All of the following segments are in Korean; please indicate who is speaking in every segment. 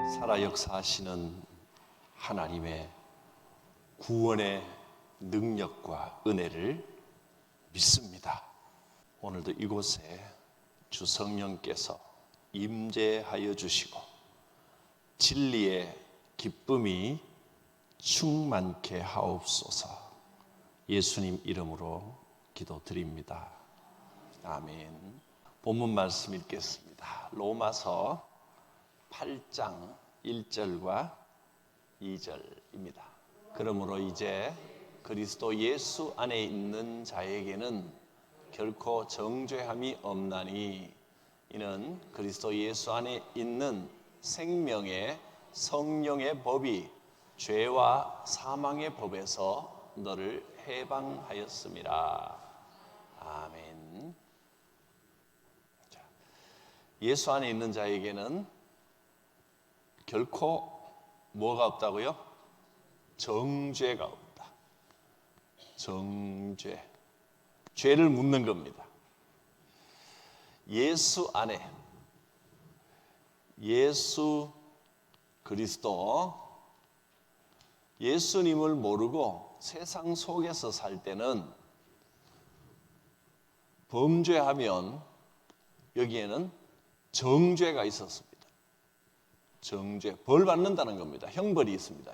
Speaker 1: 살아 역사하시는 하나님의 구원의 능력과 은혜를 믿습니다. 오늘도 이곳에 주 성령께서 임재하여 주시고 진리의 기쁨이 충만케 하옵소서. 예수님 이름으로 기도드립니다. 아멘. 본문 말씀 읽겠습니다. 로마서 8장 1절과 2절입니다. 그러므로 이제 그리스도 예수 안에 있는 자에게는 결코 정죄함이 없나니 이는 그리스도 예수 안에 있는 생명의 성령의 법이 죄와 사망의 법에서 너를 해방하였음이라. 아멘. 자, 예수 안에 있는 자에게는 결코 뭐가 없다고요? 정죄가 없다. 정죄. 죄를 묻는 겁니다. 예수 안에, 예수 그리스도, 예수님을 모르고 세상 속에서 살 때는 범죄하면 여기에는 정죄가 있었습니다. 정죄, 벌 받는다는 겁니다. 형벌이 있습니다.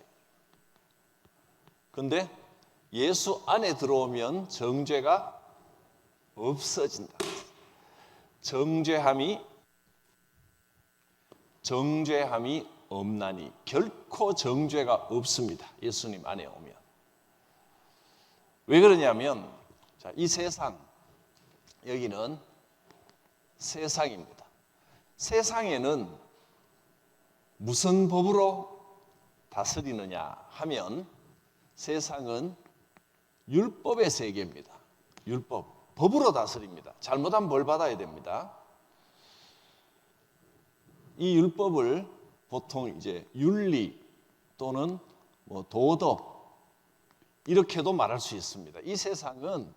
Speaker 1: 그런데 예수 안에 들어오면 정죄가 없어진다. 정죄함이 없나니 결코 정죄가 없습니다. 예수님 안에 오면. 왜 그러냐면 이 세상, 여기는 세상입니다. 세상에는 무슨 법으로 다스리느냐 하면 세상은 율법의 세계입니다. 율법, 법으로 다스립니다. 잘못하면 벌 받아야 됩니다. 이 율법을 보통 이제 윤리 또는 도덕 이렇게도 말할 수 있습니다. 이 세상은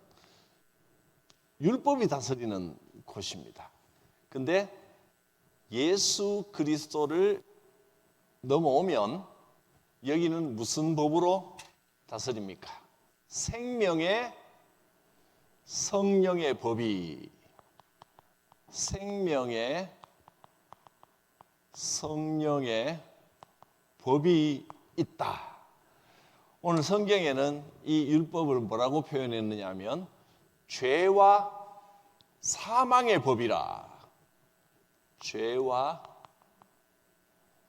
Speaker 1: 율법이 다스리는 곳입니다. 근데 예수 그리스도를 넘어오면 여기는 무슨 법으로 다스립니까? 생명의 성령의 법이, 생명의 성령의 법이 있다. 오늘 성경에는 이 율법을 뭐라고 표현했느냐 하면 죄와 사망의 법이라. 죄와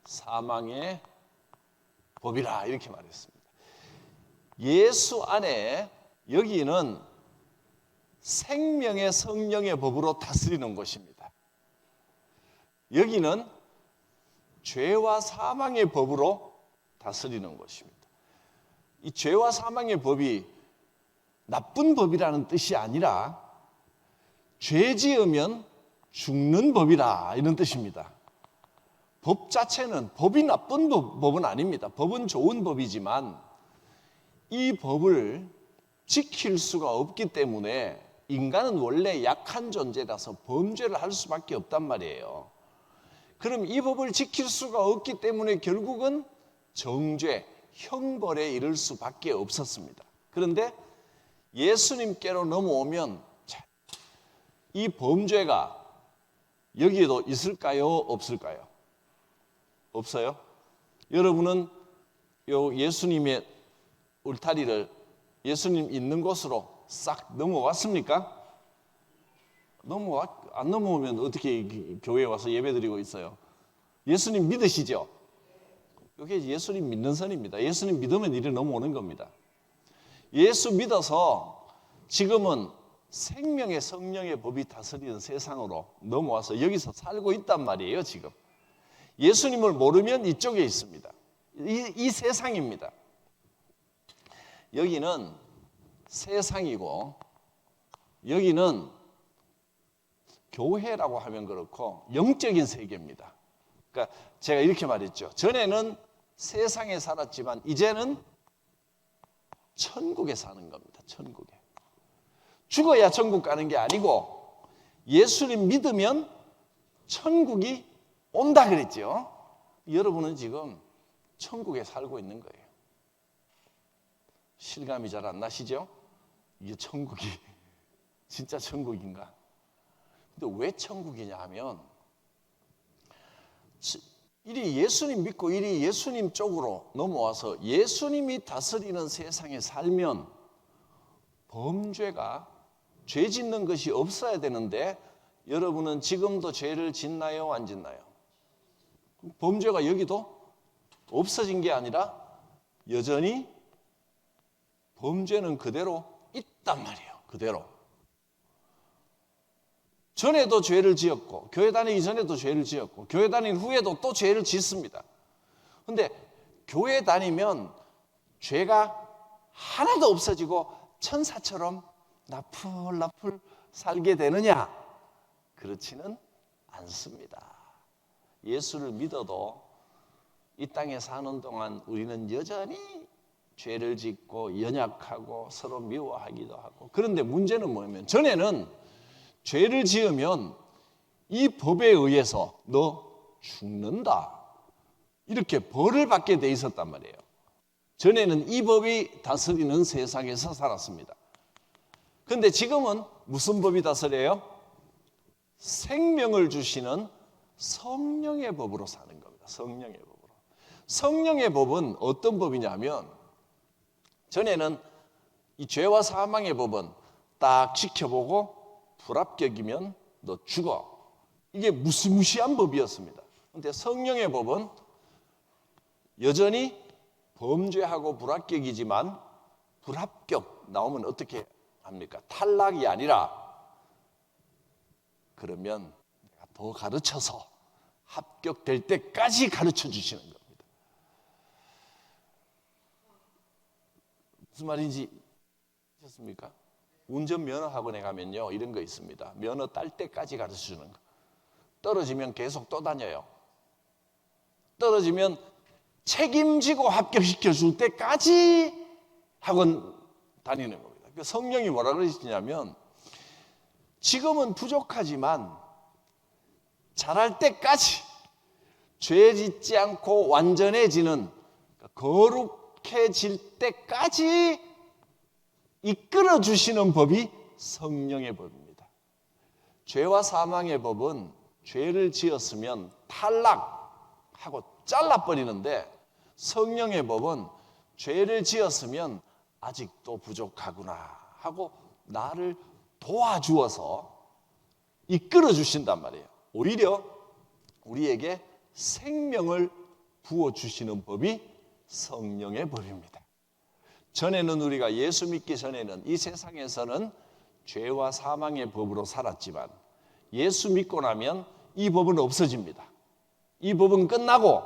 Speaker 1: 사망의 법이라 이렇게 말했습니다. 예수 안에 여기는 생명의 성령의 법으로 다스리는 곳입니다. 여기는 죄와 사망의 법으로 다스리는 곳입니다. 이 죄와 사망의 법이 나쁜 법이라는 뜻이 아니라 죄 지으면 죽는 법이라 이런 뜻입니다. 법 자체는 법이 나쁜 법은 아닙니다. 법은 좋은 법이지만 이 법을 지킬 수가 없기 때문에 인간은 원래 약한 존재라서 범죄를 할 수밖에 없단 말이에요. 그럼 이 법을 지킬 수가 없기 때문에 결국은 정죄, 형벌에 이를 수밖에 없었습니다. 그런데 예수님께로 넘어오면 이 범죄가 여기에도 있을까요? 없을까요? 없어요? 여러분은 예수님의 울타리를 예수님 있는 곳으로 싹 넘어왔습니까? 안 넘어오면 어떻게 교회에 와서 예배드리고 있어요? 예수님 믿으시죠? 이게 예수님 믿는 선입니다. 예수님 믿으면 이리 넘어오는 겁니다. 예수 믿어서 지금은 생명의 성령의 법이 다스리는 세상으로 넘어와서 여기서 살고 있단 말이에요. 지금 예수님을 모르면 이쪽에 있습니다. 이 세상입니다. 여기는 세상이고 여기는 교회라고 하면 그렇고 영적인 세계입니다. 그러니까 제가 이렇게 말했죠. 전에는 세상에 살았지만 이제는 천국에 사는 겁니다. 천국에. 죽어야 천국 가는 게 아니고 예수님 믿으면 천국이 온다 그랬죠. 여러분은 지금 천국에 살고 있는 거예요. 실감이 잘 안 나시죠? 이게 천국이 진짜 천국인가? 근데 왜 천국이냐 하면 이리 예수님 믿고 이리 예수님 쪽으로 넘어와서 예수님이 다스리는 세상에 살면 범죄가 죄 짓는 것이 없어야 되는데 여러분은 지금도 죄를 짓나요? 안 짓나요? 범죄가 여기도 없어진 게 아니라 여전히 범죄는 그대로 있단 말이에요. 그대로. 전에도 죄를 지었고 교회 다니기 전에도 죄를 지었고 교회 다닌 후에도 또 죄를 짓습니다. 그런데 교회 다니면 죄가 하나도 없어지고 천사처럼 나풀나풀 살게 되느냐? 그렇지는 않습니다. 예수를 믿어도 이 땅에 사는 동안 우리는 여전히 죄를 짓고 연약하고 서로 미워하기도 하고. 그런데 문제는 뭐냐면 전에는 죄를 지으면 이 법에 의해서 너 죽는다 이렇게 벌을 받게 돼 있었단 말이에요. 전에는 이 법이 다스리는 세상에서 살았습니다. 그런데 지금은 무슨 법이 다스려요? 생명을 주시는 성령의 법으로 사는 겁니다. 성령의 법으로. 성령의 법은 어떤 법이냐면 전에는 이 죄와 사망의 법은 딱 지켜보고 불합격이면 너 죽어. 이게 무시무시한 법이었습니다. 그런데 성령의 법은 여전히 범죄하고 불합격이지만 불합격 나오면 어떻게 합니까? 탈락이 아니라 그러면 내가 더 가르쳐서 합격될 때까지 가르쳐 주시는 겁니다. 무슨 말인지 아셨습니까? 운전면허 학원에 가면요 이런 거 있습니다. 면허 딸 때까지 가르쳐 주는 거. 떨어지면 계속 또 다녀요. 떨어지면 책임지고 합격시켜 줄 때까지 학원 다니는 겁니다. 성령이 뭐라 그러시냐면 지금은 부족하지만 잘할 때까지 죄 짓지 않고 완전해지는 거룩해질 때까지 이끌어 주시는 법이 성령의 법입니다. 죄와 사망의 법은 죄를 지었으면 탈락하고 잘라버리는데 성령의 법은 죄를 지었으면 아직도 부족하구나 하고 나를 도와주어서 이끌어 주신단 말이에요. 오히려 우리에게 생명을 부어주시는 법이 성령의 법입니다. 전에는 우리가 예수 믿기 전에는 이 세상에서는 죄와 사망의 법으로 살았지만 예수 믿고 나면 이 법은 없어집니다. 이 법은 끝나고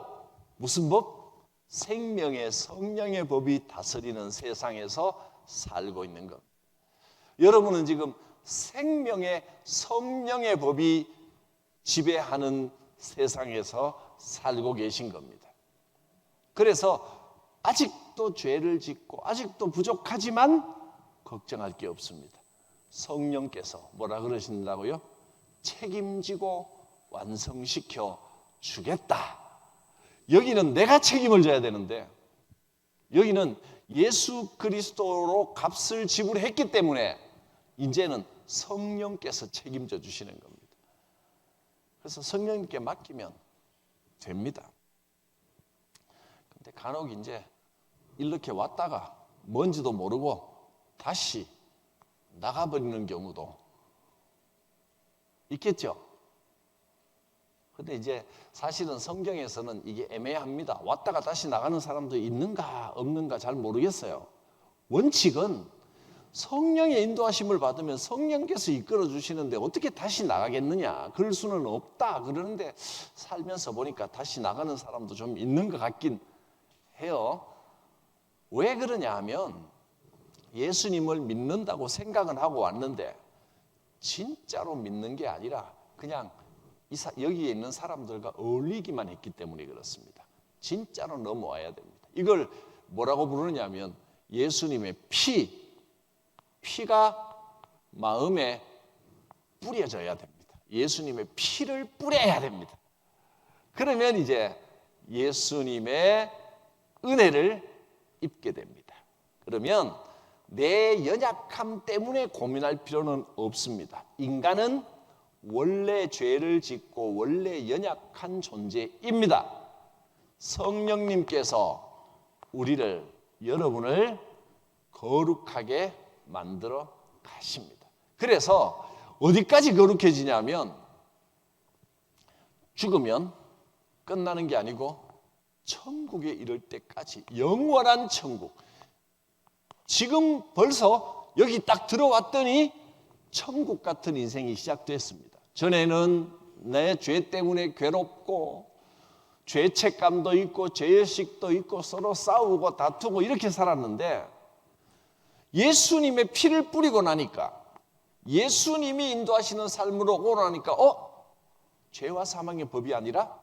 Speaker 1: 무슨 법? 생명의 성령의 법이 다스리는 세상에서 살고 있는 것. 여러분은 지금 생명의 성령의 법이 지배하는 세상에서 살고 계신 겁니다. 그래서 아직도 죄를 짓고 아직도 부족하지만 걱정할 게 없습니다. 성령께서 뭐라 그러신다고요? 책임지고 완성시켜 주겠다. 여기는 내가 책임을 져야 되는데 여기는 예수 그리스도로 값을 지불했기 때문에 이제는 성령께서 책임져 주시는 겁니다. 그래서 성령님께 맡기면 됩니다. 근데 간혹 이제 이렇게 왔다가 뭔지도 모르고 다시 나가버리는 경우도 있겠죠. 근데 이제 사실은 성경에서는 이게 애매합니다. 왔다가 다시 나가는 사람도 있는가 없는가 잘 모르겠어요. 원칙은 성령의 인도하심을 받으면 성령께서 이끌어 주시는데 어떻게 다시 나가겠느냐, 그럴 수는 없다 그러는데 살면서 보니까 다시 나가는 사람도 좀 있는 것 같긴 해요. 왜 그러냐 하면 예수님을 믿는다고 생각은 하고 왔는데 진짜로 믿는 게 아니라 그냥 여기에 있는 사람들과 어울리기만 했기 때문에 그렇습니다. 진짜로 넘어와야 됩니다. 이걸 뭐라고 부르냐면 예수님의 피가 마음에 뿌려져야 됩니다. 예수님의 피를 뿌려야 됩니다. 그러면 이제 예수님의 은혜를 입게 됩니다. 그러면 내 연약함 때문에 고민할 필요는 없습니다. 인간은 원래 죄를 짓고 원래 연약한 존재입니다. 성령님께서 여러분을 거룩하게 만들어 가십니다. 그래서 어디까지 거룩해지냐면 죽으면 끝나는 게 아니고 천국에 이를 때까지, 영원한 천국. 지금 벌써 여기 딱 들어왔더니 천국 같은 인생이 시작됐습니다. 전에는 내 죄 때문에 괴롭고 죄책감도 있고 죄의식도 있고 서로 싸우고 다투고 이렇게 살았는데, 예수님의 피를 뿌리고 나니까, 예수님이 인도하시는 삶으로 오고 나니까 죄와 사망의 법이 아니라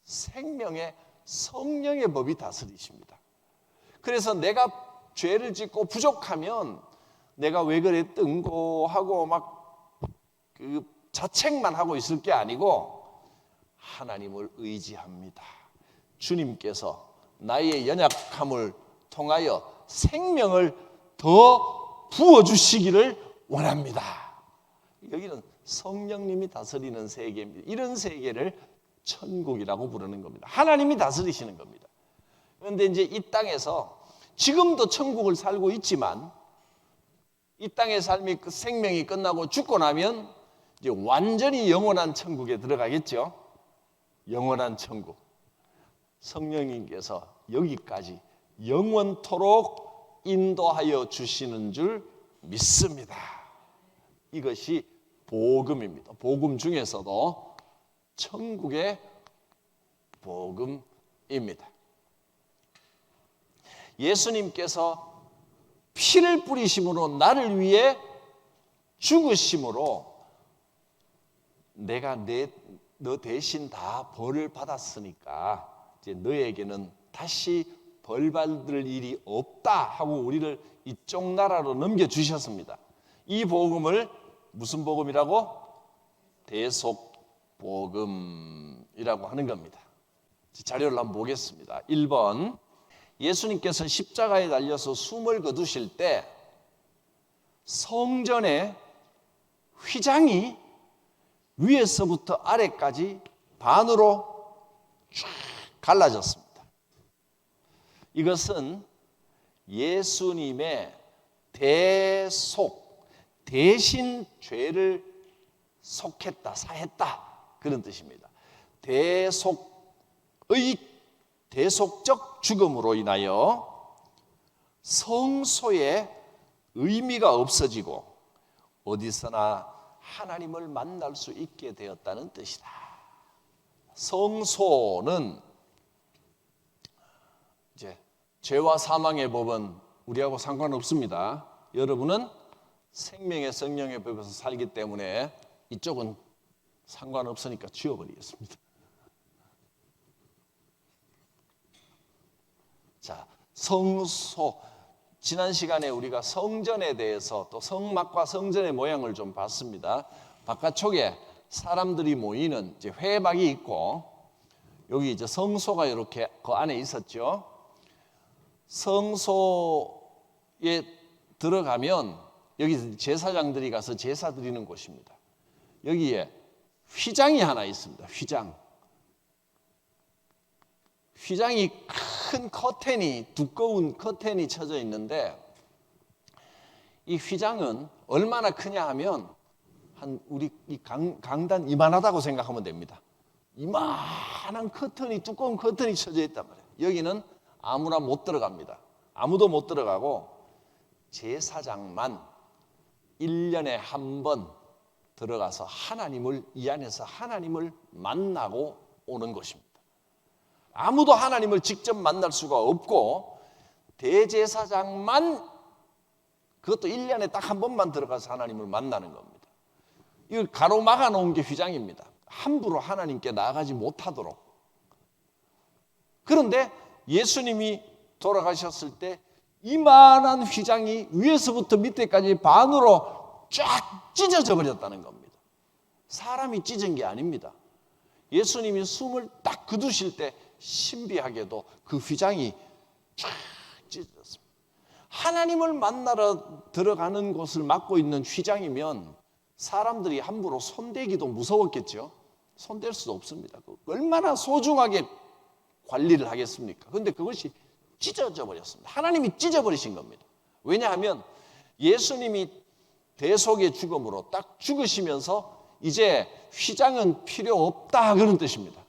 Speaker 1: 생명의 성령의 법이 다스리십니다. 그래서 내가 죄를 짓고 부족하면 내가 왜 그랬던 거 하고 막 자책만 하고 있을 게 아니고 하나님을 의지합니다. 주님께서 나의 연약함을 통하여 생명을 더 부어주시기를 원합니다. 여기는 성령님이 다스리는 세계입니다. 이런 세계를 천국이라고 부르는 겁니다. 하나님이 다스리시는 겁니다. 그런데 이제 이 땅에서 지금도 천국을 살고 있지만, 이 땅의 삶이 생명이 끝나고 죽고 나면 이제 완전히 영원한 천국에 들어가겠죠. 영원한 천국. 성령님께서 여기까지 영원토록 인도하여 주시는 줄 믿습니다. 이것이 복음입니다. 복음 중에서도 천국의 복음입니다. 예수님께서 피를 뿌리심으로 나를 위해 죽으심으로 내가 너 대신 다 벌을 받았으니까 이제 너에게는 다시 벌 받을 일이 없다 하고 우리를 이쪽 나라로 넘겨주셨습니다. 이 복음을 무슨 복음이라고? 대속복음이라고 하는 겁니다. 자료를 한번 보겠습니다. 1번, 예수님께서 십자가에 달려서 숨을 거두실 때 성전의 휘장이 위에서부터 아래까지 반으로 쫙 갈라졌습니다. 이것은 예수님의 대신 죄를 속했다, 사했다, 그런 뜻입니다. 대속적 죽음으로 인하여 성소의 의미가 없어지고 어디서나 하나님을 만날 수 있게 되었다는 뜻이다. 성소는 이제 죄와 사망의 법은 우리하고 상관없습니다. 여러분은 생명의 성령의 법에서 살기 때문에 이쪽은 상관없으니까 지워버리겠습니다. 자, 성소. 지난 시간에 우리가 성전에 대해서 또 성막과 성전의 모양을 좀 봤습니다. 바깥쪽에 사람들이 모이는 이제 회막이 있고, 여기 이제 성소가 이렇게 그 안에 있었죠. 성소에 들어가면 여기 제사장들이 가서 제사 드리는 곳입니다. 여기에 휘장이 하나 있습니다. 휘장이 큰 커튼이, 두꺼운 커튼이 쳐져 있는데, 이 휘장은 얼마나 크냐 하면 한 우리 이 강단 이만하다고 생각하면 됩니다. 이만한 커튼이, 두꺼운 커튼이 쳐져 있단 말이에요. 여기는 아무나 못 들어갑니다. 아무도 못 들어가고 제사장만 1년에 한 번 들어가서 이 안에서 하나님을 만나고 오는 것입니다. 아무도 하나님을 직접 만날 수가 없고 대제사장만, 그것도 1년에 딱 한 번만 들어가서 하나님을 만나는 겁니다. 이걸 가로막아 놓은 게 휘장입니다. 함부로 하나님께 나아가지 못하도록. 그런데 예수님이 돌아가셨을 때 이만한 휘장이 위에서부터 밑에까지 반으로 쫙 찢어져 버렸다는 겁니다. 사람이 찢은 게 아닙니다. 예수님이 숨을 딱 거두실 때 신비하게도 그 휘장이 쫙 찢어졌습니다. 하나님을 만나러 들어가는 곳을 막고 있는 휘장이면 사람들이 함부로 손대기도 무서웠겠죠. 손댈 수도 없습니다. 얼마나 소중하게 관리를 하겠습니까? 그런데 그것이 찢어져 버렸습니다. 하나님이 찢어버리신 겁니다. 왜냐하면 예수님이 대속의 죽음으로 딱 죽으시면서 이제 휘장은 필요 없다 그런 뜻입니다.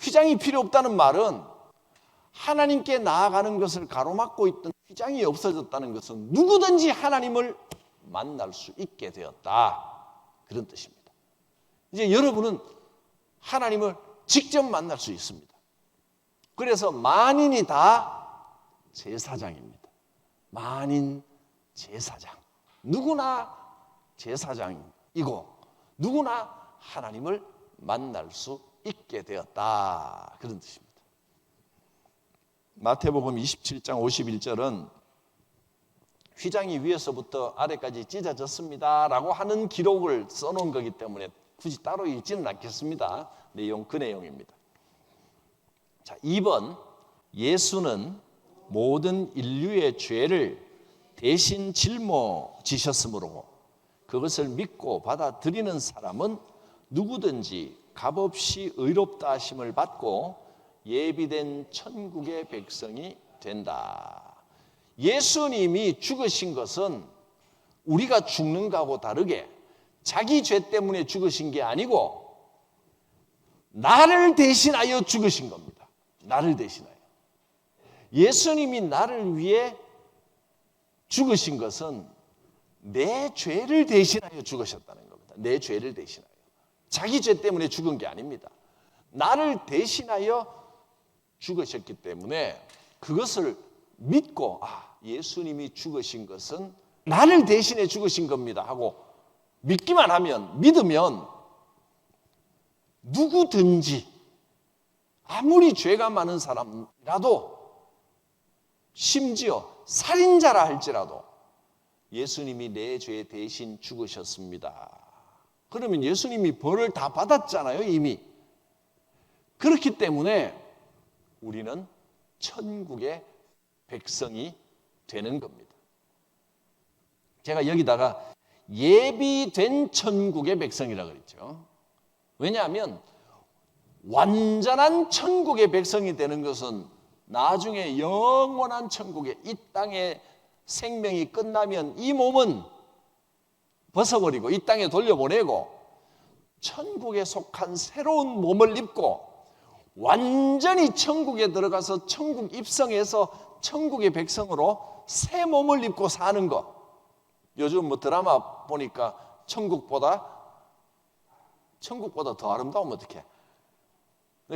Speaker 1: 휘장이 필요 없다는 말은 하나님께 나아가는 것을 가로막고 있던 휘장이 없어졌다는 것은 누구든지 하나님을 만날 수 있게 되었다 그런 뜻입니다. 이제 여러분은 하나님을 직접 만날 수 있습니다. 그래서 만인이 다 제사장입니다. 만인 제사장. 누구나 제사장이고 누구나 하나님을 만날 수 있게 되었다 그런 뜻입니다. 마태복음 27장 51절은 휘장이 위에서부터 아래까지 찢어졌습니다 라고 하는 기록을 써놓은 거기 때문에 굳이 따로 읽지는 않겠습니다. 그 내용입니다. 자, 2번, 예수는 모든 인류의 죄를 대신 짊어지셨으므로 그것을 믿고 받아들이는 사람은 누구든지 값없이 의롭다 하심을 받고 예비된 천국의 백성이 된다. 예수님이 죽으신 것은 우리가 죽는 거하고 다르게 자기 죄 때문에 죽으신 게 아니고 나를 대신하여 죽으신 겁니다. 나를 대신하여. 예수님이 나를 위해 죽으신 것은 내 죄를 대신하여 죽으셨다는 겁니다. 내 죄를 대신하여. 자기 죄 때문에 죽은 게 아닙니다. 나를 대신하여 죽으셨기 때문에 그것을 믿고 예수님이 죽으신 것은 나를 대신해 죽으신 겁니다 하고 믿기만 하면, 믿으면 누구든지 아무리 죄가 많은 사람이라도 심지어 살인자라 할지라도 예수님이 내 죄 대신 죽으셨습니다. 그러면 예수님이 벌을 다 받았잖아요, 이미. 그렇기 때문에 우리는 천국의 백성이 되는 겁니다. 제가 여기다가 예비된 천국의 백성이라고 그랬죠. 왜냐하면 완전한 천국의 백성이 되는 것은 나중에 영원한 천국에 이 땅의 생명이 끝나면 이 몸은 벗어버리고 이 땅에 돌려보내고 천국에 속한 새로운 몸을 입고 완전히 천국에 들어가서 천국 입성해서 천국의 백성으로 새 몸을 입고 사는 것. 요즘 드라마 보니까 천국보다 더 아름다우면 어떡해.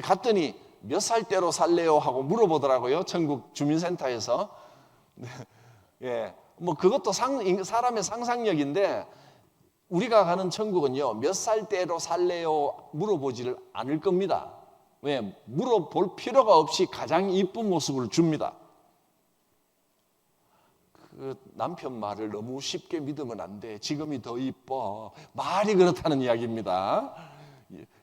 Speaker 1: 갔더니 몇 살대로 살래요 하고 물어보더라고요. 천국 주민센터에서. 예, 그것도 사람의 상상력인데 우리가 가는 천국은요, 몇 살대로 살래요 물어보지를 않을 겁니다. 왜? 물어볼 필요가 없이 가장 이쁜 모습을 줍니다. 그 남편 말을 너무 쉽게 믿으면 안 돼. 지금이 더 이뻐. 말이 그렇다는 이야기입니다.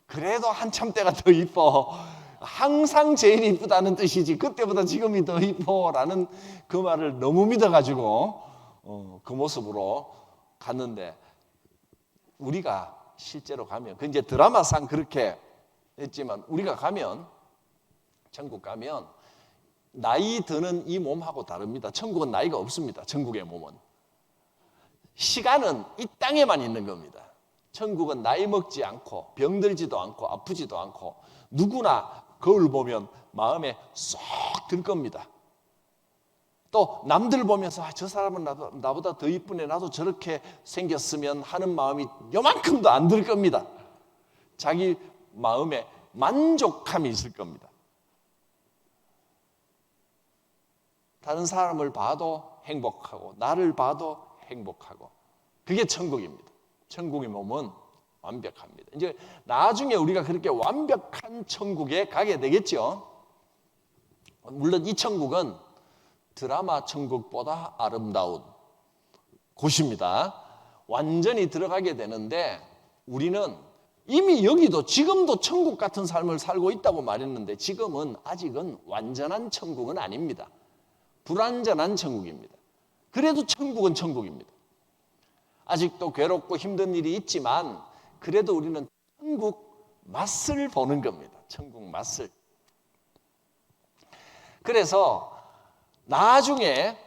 Speaker 1: 그래도 한참 때가 더 이뻐. 항상 제일 이쁘다는 뜻이지 그때보다 지금이 더 이뻐라는 그 말을 너무 믿어가지고 그 모습으로 갔는데 우리가 실제로 가면 그 이제 드라마상 그렇게 했지만 우리가 가면 천국 가면 나이 드는 이 몸하고 다릅니다. 천국은 나이가 없습니다. 천국의 몸은 시간은 이 땅에만 있는 겁니다. 천국은 나이 먹지 않고 병들지도 않고 아프지도 않고 누구나 거울 보면 마음에 쏙 들 겁니다. 또 남들 보면서 저 사람은 나보다 더 이쁘네, 나도 저렇게 생겼으면 하는 마음이 요만큼도 안 들 겁니다. 자기 마음에 만족함이 있을 겁니다. 다른 사람을 봐도 행복하고 나를 봐도 행복하고 그게 천국입니다. 천국의 몸은 완벽합니다. 이제 나중에 우리가 그렇게 완벽한 천국에 가게 되겠죠. 물론 이 천국은 드라마 천국보다 아름다운 곳입니다. 완전히 들어가게 되는데 우리는 이미 여기도 지금도 천국 같은 삶을 살고 있다고 말했는데 지금은 아직은 완전한 천국은 아닙니다. 불완전한 천국입니다. 그래도 천국은 천국입니다. 아직도 괴롭고 힘든 일이 있지만 그래도 우리는 천국 맛을 보는 겁니다. 천국 맛을. 그래서 나중에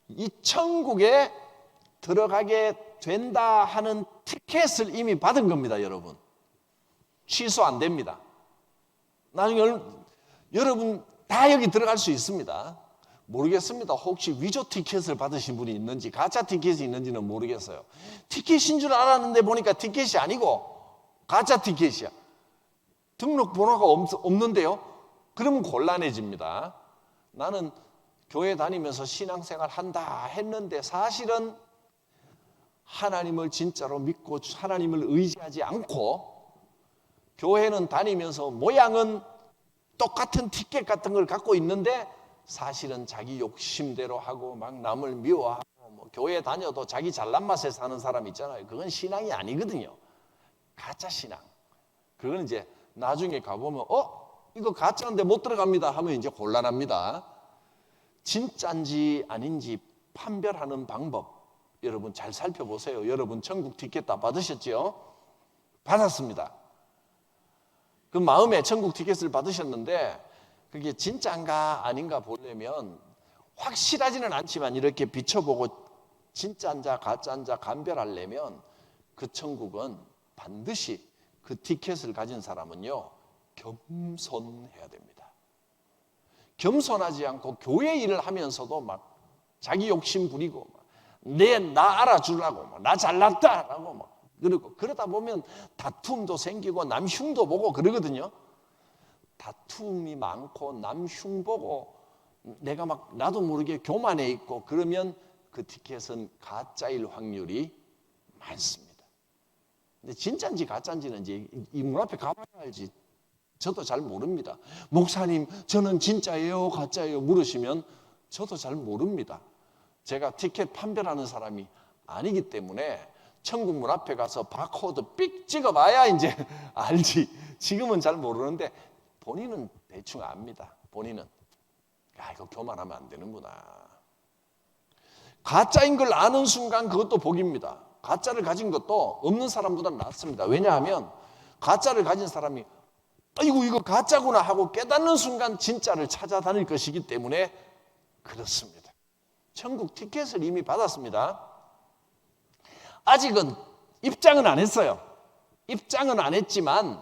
Speaker 1: 이 천국에 들어가게 된다 하는 티켓을 이미 받은 겁니다, 여러분. 취소 안 됩니다. 나중에 여러분 다 여기 들어갈 수 있습니다. 모르겠습니다. 혹시 위조 티켓을 받으신 분이 있는지, 가짜 티켓이 있는지는 모르겠어요. 티켓인 줄 알았는데 보니까 티켓이 아니고 가짜 티켓이야. 등록번호가 없는데요? 그러면 곤란해집니다. 나는 교회 다니면서 신앙생활 한다 했는데 사실은 하나님을 진짜로 믿고 하나님을 의지하지 않고 교회는 다니면서 모양은 똑같은 티켓 같은 걸 갖고 있는데 사실은 자기 욕심대로 하고 막 남을 미워하고 뭐 교회 다녀도 자기 잘난 맛에 사는 사람 있잖아요. 그건 신앙이 아니거든요. 가짜 신앙. 그건 이제 나중에 가보면 이거 가짜인데 못 들어갑니다 하면 이제 곤란합니다. 진짜인지 아닌지 판별하는 방법 여러분 잘 살펴보세요. 여러분 천국 티켓 다 받으셨죠? 받았습니다. 그 마음에 천국 티켓을 받으셨는데 그게 진짜인가 아닌가 보려면 확실하지는 않지만 이렇게 비춰보고 진짜인자 가짜인자 감별하려면 그 천국은 반드시 그 티켓을 가진 사람은요 겸손해야 됩니다. 겸손하지 않고 교회 일을 하면서도 막 자기 욕심 부리고 나 알아주려고 나 잘났다라고 막 그러고 그러다 보면 다툼도 생기고 남 흉도 보고 그러거든요. 다툼이 많고 남 흉 보고 내가 막 나도 모르게 교만해 있고 그러면 그 티켓은 가짜일 확률이 많습니다. 근데 진짜인지 가짜인지는 이제 이 문 앞에 가봐야 알지. 저도 잘 모릅니다. 목사님 저는 진짜예요 가짜예요 물으시면 저도 잘 모릅니다. 제가 티켓 판별하는 사람이 아니기 때문에 천국 문 앞에 가서 바코드 삑 찍어봐야 이제 알지. 지금은 잘 모르는데 본인은 대충 압니다. 본인은 이거 교만하면 안 되는구나. 가짜인 걸 아는 순간 그것도 복입니다. 가짜를 가진 것도 없는 사람보다 낫습니다. 왜냐하면 가짜를 가진 사람이 아이고 이거 가짜구나 하고 깨닫는 순간 진짜를 찾아다닐 것이기 때문에 그렇습니다. 천국 티켓을 이미 받았습니다. 아직은 입장은 안 했어요. 입장은 안 했지만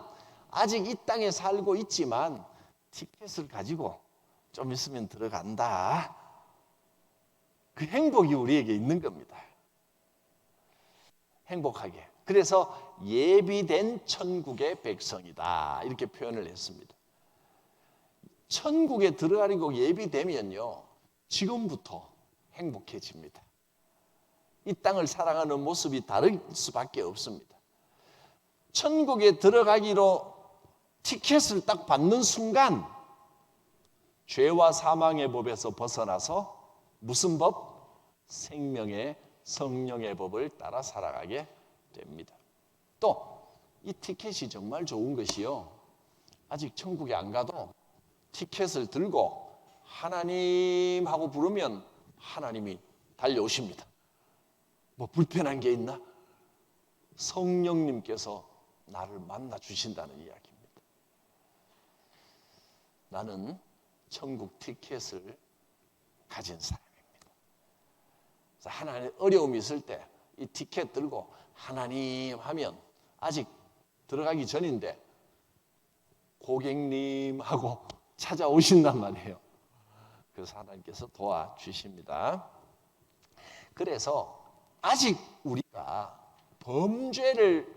Speaker 1: 아직 이 땅에 살고 있지만 티켓을 가지고 좀 있으면 들어간다. 그 행복이 우리에게 있는 겁니다. 행복하게. 그래서 예비된 천국의 백성이다. 이렇게 표현을 했습니다. 천국에 들어가려고 예비되면요. 지금부터 행복해집니다. 이 땅을 살아가는 모습이 다를 수밖에 없습니다. 천국에 들어가기로 티켓을 딱 받는 순간 죄와 사망의 법에서 벗어나서 무슨 법? 생명의 성령의 법을 따라 살아가게 됩니다. 또 이 티켓이 정말 좋은 것이요. 아직 천국에 안 가도 티켓을 들고 하나님 하고 부르면 하나님이 달려오십니다. 뭐 불편한 게 있나? 성령님께서 나를 만나 주신다는 이야기입니다. 나는 천국 티켓을 가진 사람입니다. 하나님 어려움이 있을 때 이 티켓 들고 하나님 하면 아직 들어가기 전인데 고객님 하고 찾아오신단 말이에요. 그래서 하나님께서 도와주십니다. 그래서 아직 우리가 범죄를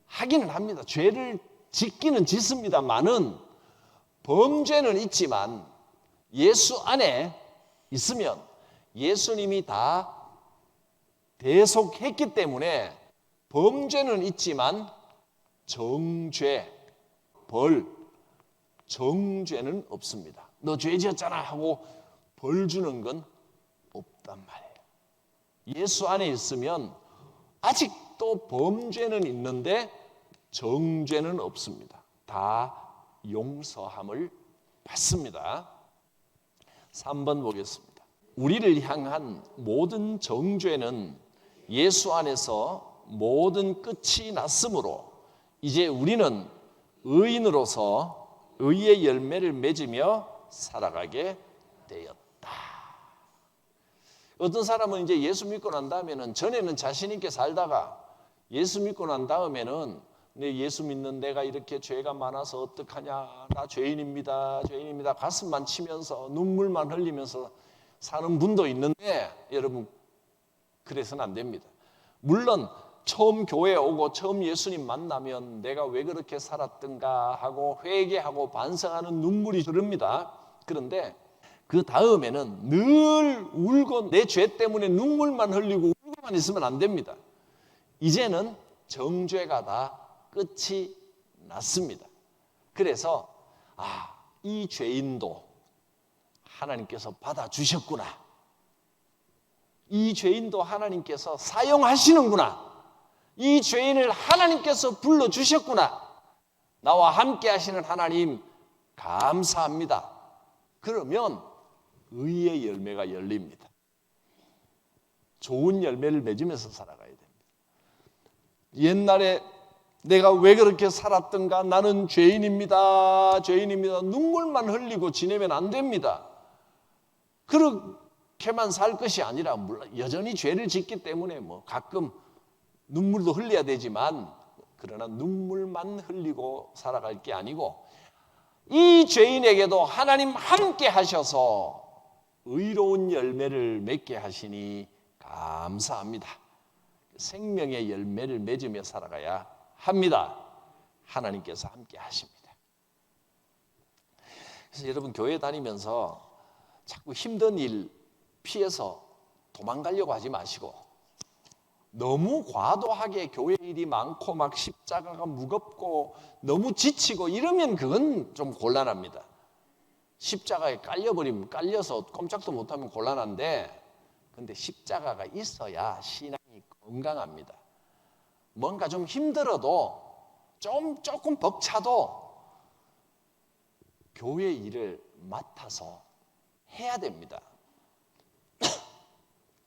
Speaker 1: 하기는 합니다. 죄를 짓기는 짓습니다만은 범죄는 있지만 예수 안에 있으면 예수님이 다 대속했기 때문에 범죄는 있지만 정죄, 벌, 정죄는 없습니다. 너 죄 지었잖아 하고 벌 주는 건 없단 말이에요. 예수 안에 있으면 아직도 범죄는 있는데 정죄는 없습니다. 다 용서함을 받습니다. 3번 보겠습니다. 우리를 향한 모든 정죄는 예수 안에서 모든 끝이 났으므로 이제 우리는 의인으로서 의의 열매를 맺으며 살아가게 되었다. 어떤 사람은 이제 예수 믿고 난 다음에는 전에는 자신 있게 살다가 예수 믿고 난 다음에는 내 예수 믿는 내가 이렇게 죄가 많아서 어떡하냐, 나 죄인입니다, 죄인입니다 가슴만 치면서 눈물만 흘리면서 사는 분도 있는데 여러분 그래서는 안 됩니다. 물론 처음 교회에 오고 처음 예수님 만나면 내가 왜 그렇게 살았던가 하고 회개하고 반성하는 눈물이 흐릅니다. 그런데 그 다음에는 늘 울고 내 죄 때문에 눈물만 흘리고 울고만 있으면 안 됩니다. 이제는 정죄가 다 끝이 났습니다. 그래서 이 죄인도 하나님께서 받아주셨구나. 이 죄인도 하나님께서 사용하시는구나. 이 죄인을 하나님께서 불러주셨구나. 나와 함께 하시는 하나님 감사합니다. 그러면 의의 열매가 열립니다. 좋은 열매를 맺으면서 살아가야 됩니다. 옛날에 내가 왜 그렇게 살았던가, 나는 죄인입니다, 죄인입니다 눈물만 흘리고 지내면 안 됩니다. 그렇게만 살 것이 아니라 물론 여전히 죄를 짓기 때문에 가끔 눈물도 흘려야 되지만 그러나 눈물만 흘리고 살아갈 게 아니고 이 죄인에게도 하나님 함께 하셔서 의로운 열매를 맺게 하시니 감사합니다. 생명의 열매를 맺으며 살아가야 합니다. 하나님께서 함께 하십니다. 그래서 여러분 교회 다니면서 자꾸 힘든 일 피해서 도망가려고 하지 마시고 너무 과도하게 교회 일이 많고 막 십자가가 무겁고 너무 지치고 이러면 그건 좀 곤란합니다. 십자가에 깔려버리면 깔려서 꼼짝도 못하면 곤란한데 근데 십자가가 있어야 신앙이 건강합니다. 뭔가 좀 힘들어도 조금 벅차도 교회 일을 맡아서 해야 됩니다.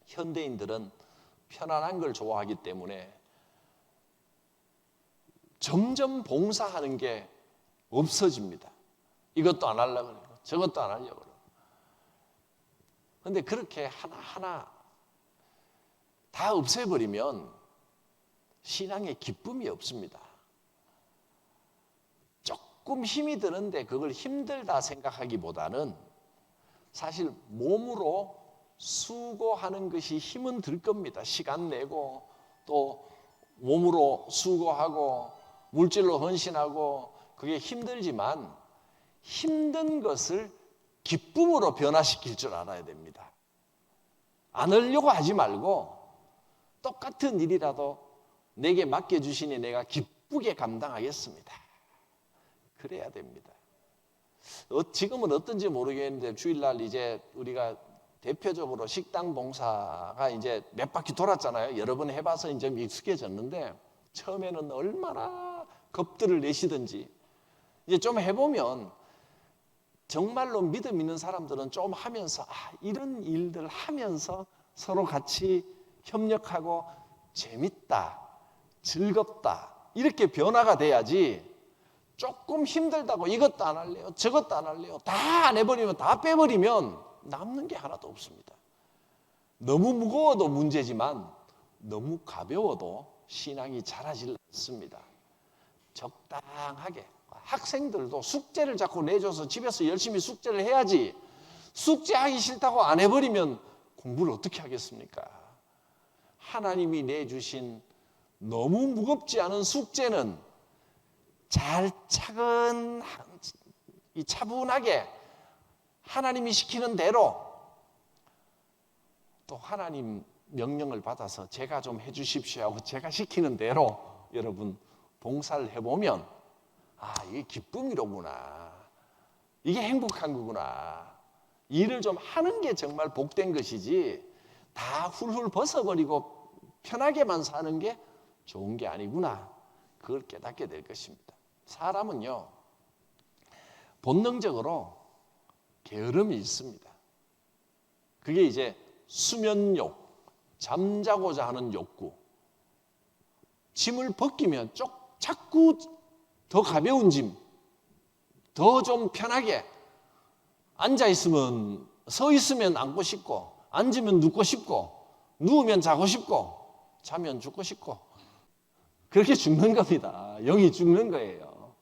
Speaker 1: 현대인들은 편안한 걸 좋아하기 때문에 점점 봉사하는 게 없어집니다. 이것도 안 하려고 그러고 저것도 안 하려고 그러고. 그런데 그렇게 하나하나 다 없애버리면 신앙에 기쁨이 없습니다. 조금 힘이 드는데 그걸 힘들다 생각하기보다는 사실 몸으로 수고하는 것이 힘은 들 겁니다. 시간 내고 또 몸으로 수고하고 물질로 헌신하고 그게 힘들지만 힘든 것을 기쁨으로 변화시킬 줄 알아야 됩니다. 안 하려고 하지 말고 똑같은 일이라도 내게 맡겨주시니 내가 기쁘게 감당하겠습니다. 그래야 됩니다. 지금은 어떤지 모르겠는데 주일날 이제 우리가 대표적으로 식당 봉사가 이제 몇 바퀴 돌았잖아요. 여러 번 해봐서 이제 익숙해졌는데 처음에는 얼마나 겁들을 내시든지 이제 좀 해보면 정말로 믿음 있는 사람들은 좀 하면서 이런 일들 하면서 서로 같이 협력하고 재밌다, 즐겁다 이렇게 변화가 돼야지 조금 힘들다고 이것도 안 할래요, 저것도 안 할래요 다 안 해버리면 다 빼버리면 남는 게 하나도 없습니다. 너무 무거워도 문제지만 너무 가벼워도 신앙이 자라질 않습니다. 적당하게 학생들도 숙제를 자꾸 내줘서 집에서 열심히 숙제를 해야지 숙제하기 싫다고 안 해버리면 공부를 어떻게 하겠습니까? 하나님이 내주신 너무 무겁지 않은 숙제는 잘 차분하게 하나님이 시키는 대로 또 하나님 명령을 받아서 제가 좀 해주십시오 하고 제가 시키는 대로 여러분 봉사를 해보면 이게 기쁨이로구나, 이게 행복한 거구나, 일을 좀 하는 게 정말 복된 것이지 다 훌훌 벗어버리고 편하게만 사는 게 좋은 게 아니구나, 그걸 깨닫게 될 것입니다. 사람은요, 본능적으로 게으름이 있습니다. 그게 이제 수면욕, 잠자고자 하는 욕구. 짐을 벗기면 자꾸 더 가벼운 짐, 더 좀 편하게 앉아 있으면, 서 있으면 앉고 싶고, 앉으면 눕고 싶고, 누우면 자고 싶고, 자면 죽고 싶고, 그렇게 죽는 겁니다. 영이 죽는 거예요.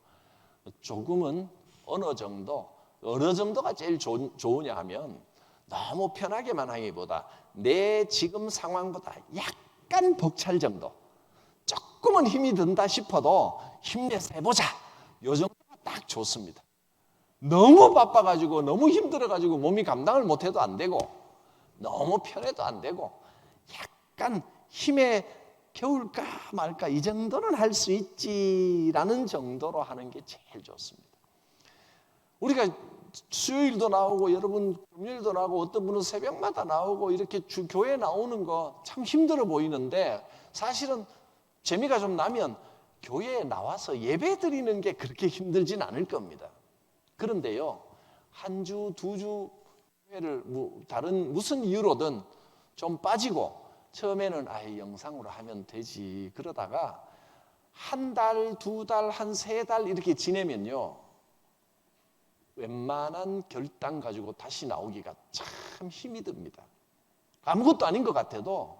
Speaker 1: 조금은 어느 정도가 제일 좋으냐 하면, 너무 편하게만 하기보다 내 지금 상황보다 약간 벅찰 정도, 조금은 힘이 든다 싶어도 힘내서 해보자, 요 정도가 딱 좋습니다. 너무 바빠가지고 너무 힘들어가지고 몸이 감당을 못해도 안 되고, 너무 편해도 안 되고, 약간 힘에 겨울까 말까 이 정도는 할 수 있지라는 정도로 하는 게 제일 좋습니다. 우리가 수요일도 나오고, 여러분 금요일도 나오고, 어떤 분은 새벽마다 나오고, 이렇게 교회 나오는 거 참 힘들어 보이는데, 사실은 재미가 좀 나면 교회에 나와서 예배 드리는 게 그렇게 힘들진 않을 겁니다. 그런데요, 한 주, 두 주 교회를 다른 무슨 이유로든 좀 빠지고, 처음에는 영상으로 하면 되지, 그러다가 한 달, 두 달, 한 세 달 이렇게 지내면요, 웬만한 결단 가지고 다시 나오기가 참 힘이 듭니다. 아무것도 아닌 것 같아도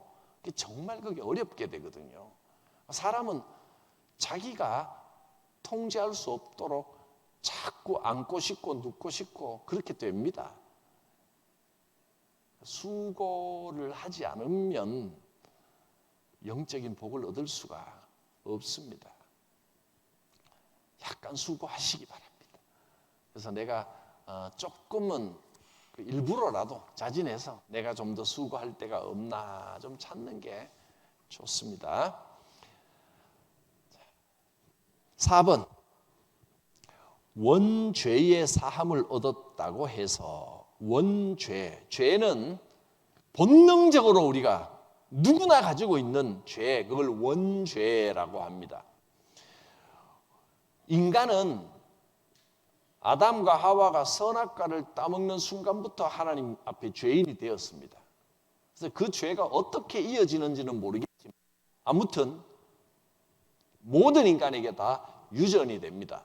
Speaker 1: 정말 그게 어렵게 되거든요. 사람은 자기가 통제할 수 없도록 자꾸 앉고 싶고 눕고 싶고 그렇게 됩니다. 수고를 하지 않으면 영적인 복을 얻을 수가 없습니다. 약간 수고하시기 바랍니다. 그래서 내가 조금은 일부러라도 자진해서 내가 좀 더 수고할 때가 없나 좀 찾는 게 좋습니다. 4번, 원죄의 사함을 얻었다고 해서, 죄는 본능적으로 우리가 누구나 가지고 있는 죄, 그걸 원죄라고 합니다. 인간은 아담과 하와가 선악과를 따먹는 순간부터 하나님 앞에 죄인이 되었습니다. 그래서 그 죄가 어떻게 이어지는지는 모르겠지만 아무튼 모든 인간에게 다 유전이 됩니다.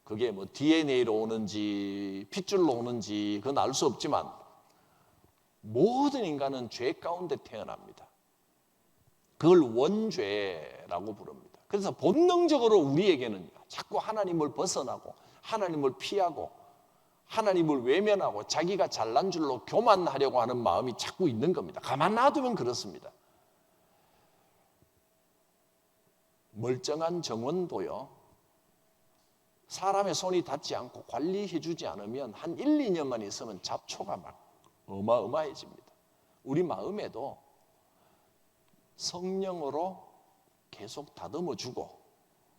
Speaker 1: 그게 뭐 DNA로 오는지 핏줄로 오는지 그건 알 수 없지만 모든 인간은 죄 가운데 태어납니다. 그걸 원죄라고 부릅니다. 그래서 본능적으로 우리에게는 자꾸 하나님을 벗어나고 하나님을 피하고 하나님을 외면하고 자기가 잘난 줄로 교만하려고 하는 마음이 자꾸 있는 겁니다. 가만 놔두면 그렇습니다. 멀쩡한 정원도요, 사람의 손이 닿지 않고 관리해 주지 않으면 한 1, 2년만 있으면 잡초가 막 어마어마해집니다. 우리 마음에도 성령으로 계속 다듬어 주고,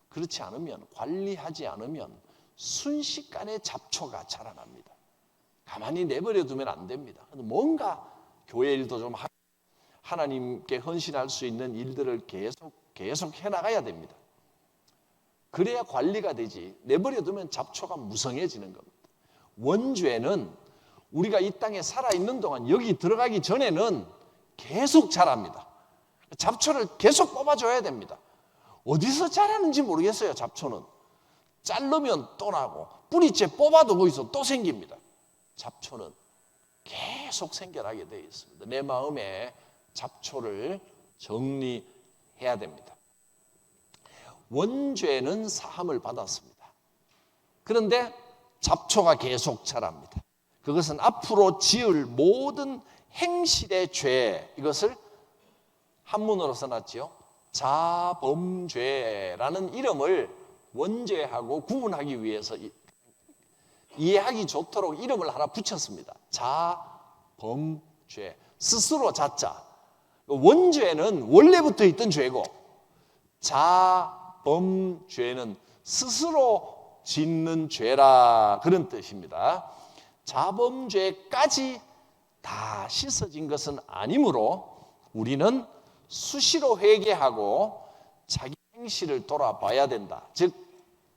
Speaker 1: 그렇지 않으면, 관리하지 않으면 순식간에 잡초가 자라납니다. 가만히 내버려 두면 안 됩니다. 뭔가 교회 일도 좀 하고 하나님께 헌신할 수 있는 일들을 계속 해나가야 됩니다. 그래야 관리가 되지, 내버려 두면 잡초가 무성해지는 겁니다. 원죄는 우리가 이 땅에 살아있는 동안, 여기 들어가기 전에는 계속 자랍니다. 잡초를 계속 뽑아줘야 됩니다. 어디서 자라는지 모르겠어요. 잡초는 자르면 또 나고, 뿌리째 뽑아도 거기서 또 생깁니다. 잡초는 계속 생겨나게 되어 있습니다. 내 마음에 잡초를 정리해야 됩니다. 원죄는 사함을 받았습니다. 그런데 잡초가 계속 자랍니다. 그것은 앞으로 지을 모든 행실의 죄, 이것을 한문으로 써놨지요. 자범죄라는 이름을 원죄하고 구분하기 위해서 이해하기 좋도록 이름을 하나 붙였습니다. 자범죄, 스스로 자자. 원죄는 원래부터 있던 죄고, 자범죄는 스스로 짓는 죄라, 그런 뜻입니다. 자범죄까지 다 씻어진 것은 아니므로 우리는 수시로 회개하고 자기 행실을 돌아봐야 된다. 즉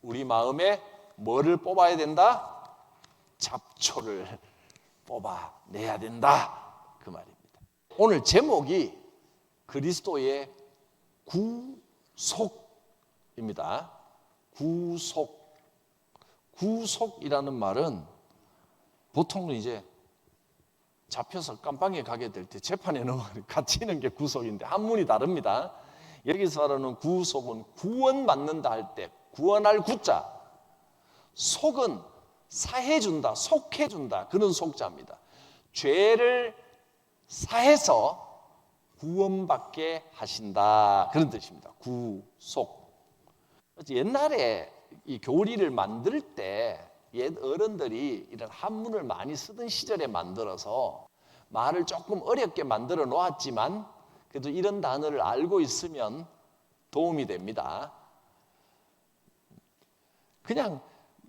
Speaker 1: 우리 마음에 뭐를 뽑아야 된다? 잡초를 뽑아내야 된다. 그 말입니다. 오늘 제목이 그리스도의 구속입니다. 구속. 구속이라는 말은 보통은 이제 잡혀서 깜빵에 가게 될 때 재판에 갇히는 게 구속인데 한문이 다릅니다. 여기서 말하는 구속은 구원받는다 할 때 구원할 구자, 속은 사해준다, 속해준다, 그런 속자입니다. 죄를 사해서 구원받게 하신다, 그런 뜻입니다. 구속. 옛날에 이 교리를 만들 때 옛 어른들이 이런 한문을 많이 쓰던 시절에 만들어서 말을 조금 어렵게 만들어 놓았지만 그래도 이런 단어를 알고 있으면 도움이 됩니다. 그냥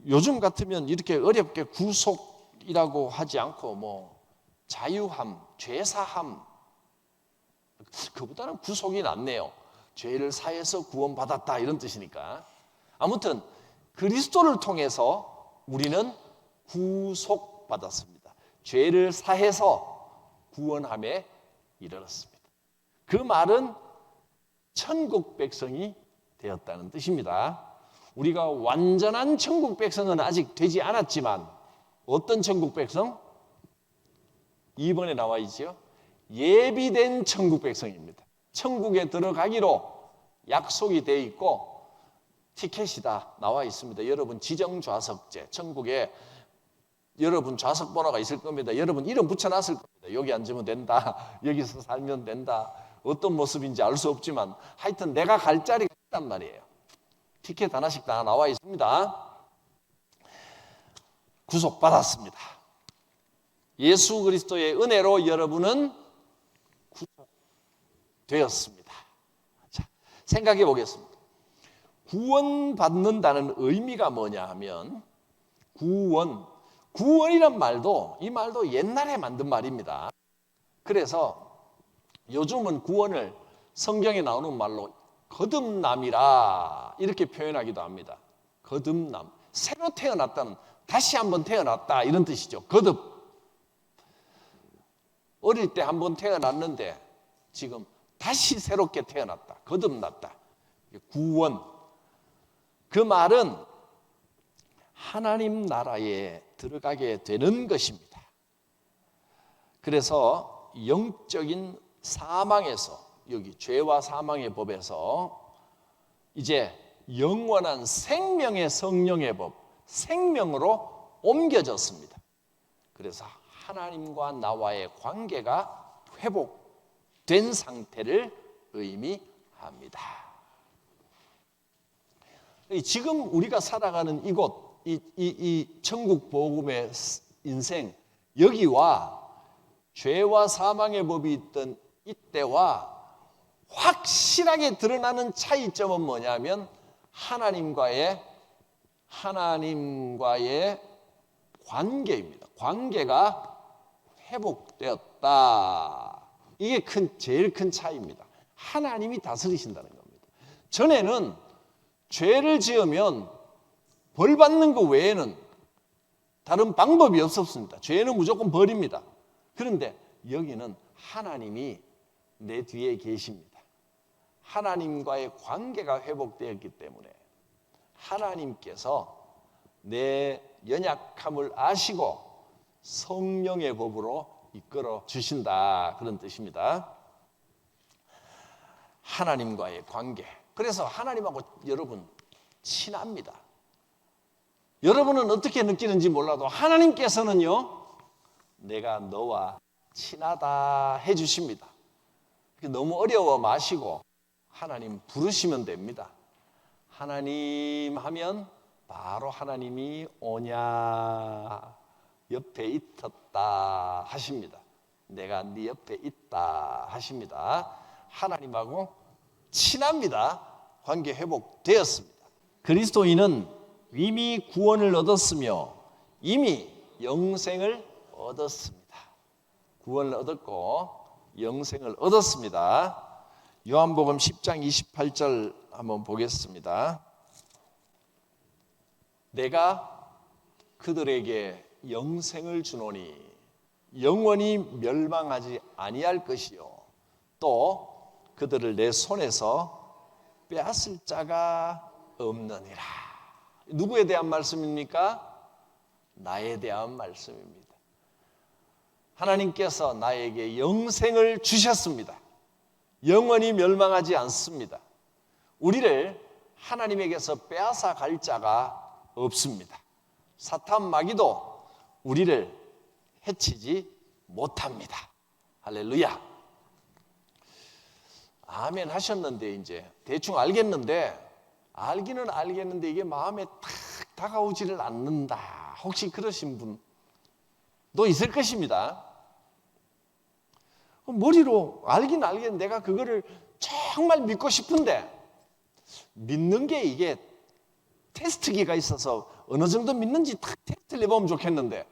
Speaker 1: 요즘 같으면 이렇게 어렵게 구속이라고 하지 않고 뭐 자유함, 죄사함, 그보다는 구속이 낫네요. 죄를 사해서 구원받았다 이런 뜻이니까. 아무튼 그리스도를 통해서 우리는 구속받았습니다. 죄를 사해서 구원함에 이르렀습니다. 그 말은 천국 백성이 되었다는 뜻입니다. 우리가 완전한 천국 백성은 아직 되지 않았지만 어떤 천국 백성? 2번에 나와 있죠. 예비된 천국 백성입니다. 천국에 들어가기로 약속이 되어 있고 티켓이 다 나와 있습니다. 여러분 지정 좌석제, 천국에 여러분 좌석 번호가 있을 겁니다. 여러분 이름 붙여놨을 겁니다. 여기 앉으면 된다. 여기서 살면 된다. 어떤 모습인지 알 수 없지만 하여튼 내가 갈 자리가 있단 말이에요. 티켓 하나씩 다 나와 있습니다. 구속받았습니다. 예수 그리스도의 은혜로 여러분은 구속되었습니다. 자, 생각해 보겠습니다. 구원받는다는 의미가 뭐냐 하면 구원이란 말도 이 말도 옛날에 만든 말입니다. 그래서 요즘은 구원을 성경에 나오는 말로 거듭남이라 이렇게 표현하기도 합니다. 거듭남, 새로 태어났다는, 다시 한번 태어났다 이런 뜻이죠. 거듭. 어릴 때 한번 태어났는데 지금 다시 새롭게 태어났다. 거듭났다. 구원. 그 말은 하나님 나라에 들어가게 되는 것입니다. 그래서 영적인 사망에서, 여기 죄와 사망의 법에서 이제 영원한 생명의 성령의 법, 생명으로 옮겨졌습니다. 그래서 하나님과 나와의 관계가 회복된 상태를 의미합니다. 지금 우리가 살아가는 이곳, 이 천국 복음의 인생, 여기와 죄와 사망의 법이 있던 이때와 확실하게 드러나는 차이점은 뭐냐면 하나님과의 관계입니다. 관계가 회복되었다. 이게 제일 큰 차이입니다. 하나님이 다스리신다는 겁니다. 전에는 죄를 지으면 벌 받는 것 외에는 다른 방법이 없었습니다. 죄는 무조건 벌입니다. 그런데 여기는 하나님이 내 뒤에 계십니다. 하나님과의 관계가 회복되었기 때문에 하나님께서 내 연약함을 아시고 성령의 법으로 이끌어 주신다, 그런 뜻입니다. 하나님과의 관계. 그래서 하나님하고 여러분 친합니다. 여러분은 어떻게 느끼는지 몰라도 하나님께서는요, 내가 너와 친하다 해주십니다. 너무 어려워 마시고 하나님 부르시면 됩니다. 하나님 하면 바로 하나님이 오냐, 옆에 있었다 하십니다. 내가 네 옆에 있다 하십니다. 하나님하고 친합니다. 관계 회복되었습니다. 그리스도인은 이미 구원을 얻었으며 이미 영생을 얻었습니다. 구원을 얻었고 영생을 얻었습니다. 요한복음 10장 28절 한번 보겠습니다. 내가 그들에게 영생을 주노니 영원히 멸망하지 아니할 것이요 또 그들을 내 손에서 빼앗을 자가 없느니라. 누구에 대한 말씀입니까? 나에 대한 말씀입니다. 하나님께서 나에게 영생을 주셨습니다. 영원히 멸망하지 않습니다. 우리를 하나님에게서 빼앗아 갈 자가 없습니다. 사탄 마귀도 우리를 해치지 못합니다. 할렐루야. 아멘 하셨는데 이제 대충 알기는 알겠는데 이게 마음에 탁 다가오지를 않는다. 혹시 그러신 분도 있을 것입니다. 머리로 알긴 알겠는데 내가 그거를 정말 믿고 싶은데 믿는 게 이게 테스트기가 있어서 어느 정도 믿는지 탁 테스트를 해보면 좋겠는데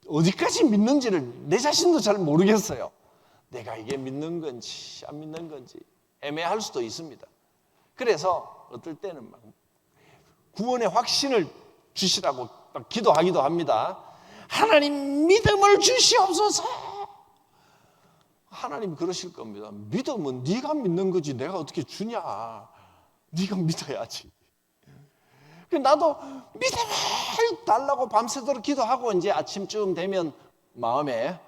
Speaker 1: 어디까지 믿는지를 내 자신도 잘 모르겠어요. 내가 이게 믿는 건지 안 믿는 건지 애매할 수도 있습니다. 그래서 어떨 때는 막 구원의 확신을 주시라고 막 기도하기도 합니다. 하나님 믿음을 주시옵소서. 하나님 그러실 겁니다. 믿음은 네가 믿는 거지 내가 어떻게 주냐. 네가 믿어야지. 나도 믿음을 달라고 밤새도록 기도하고 이제 아침쯤 되면 마음에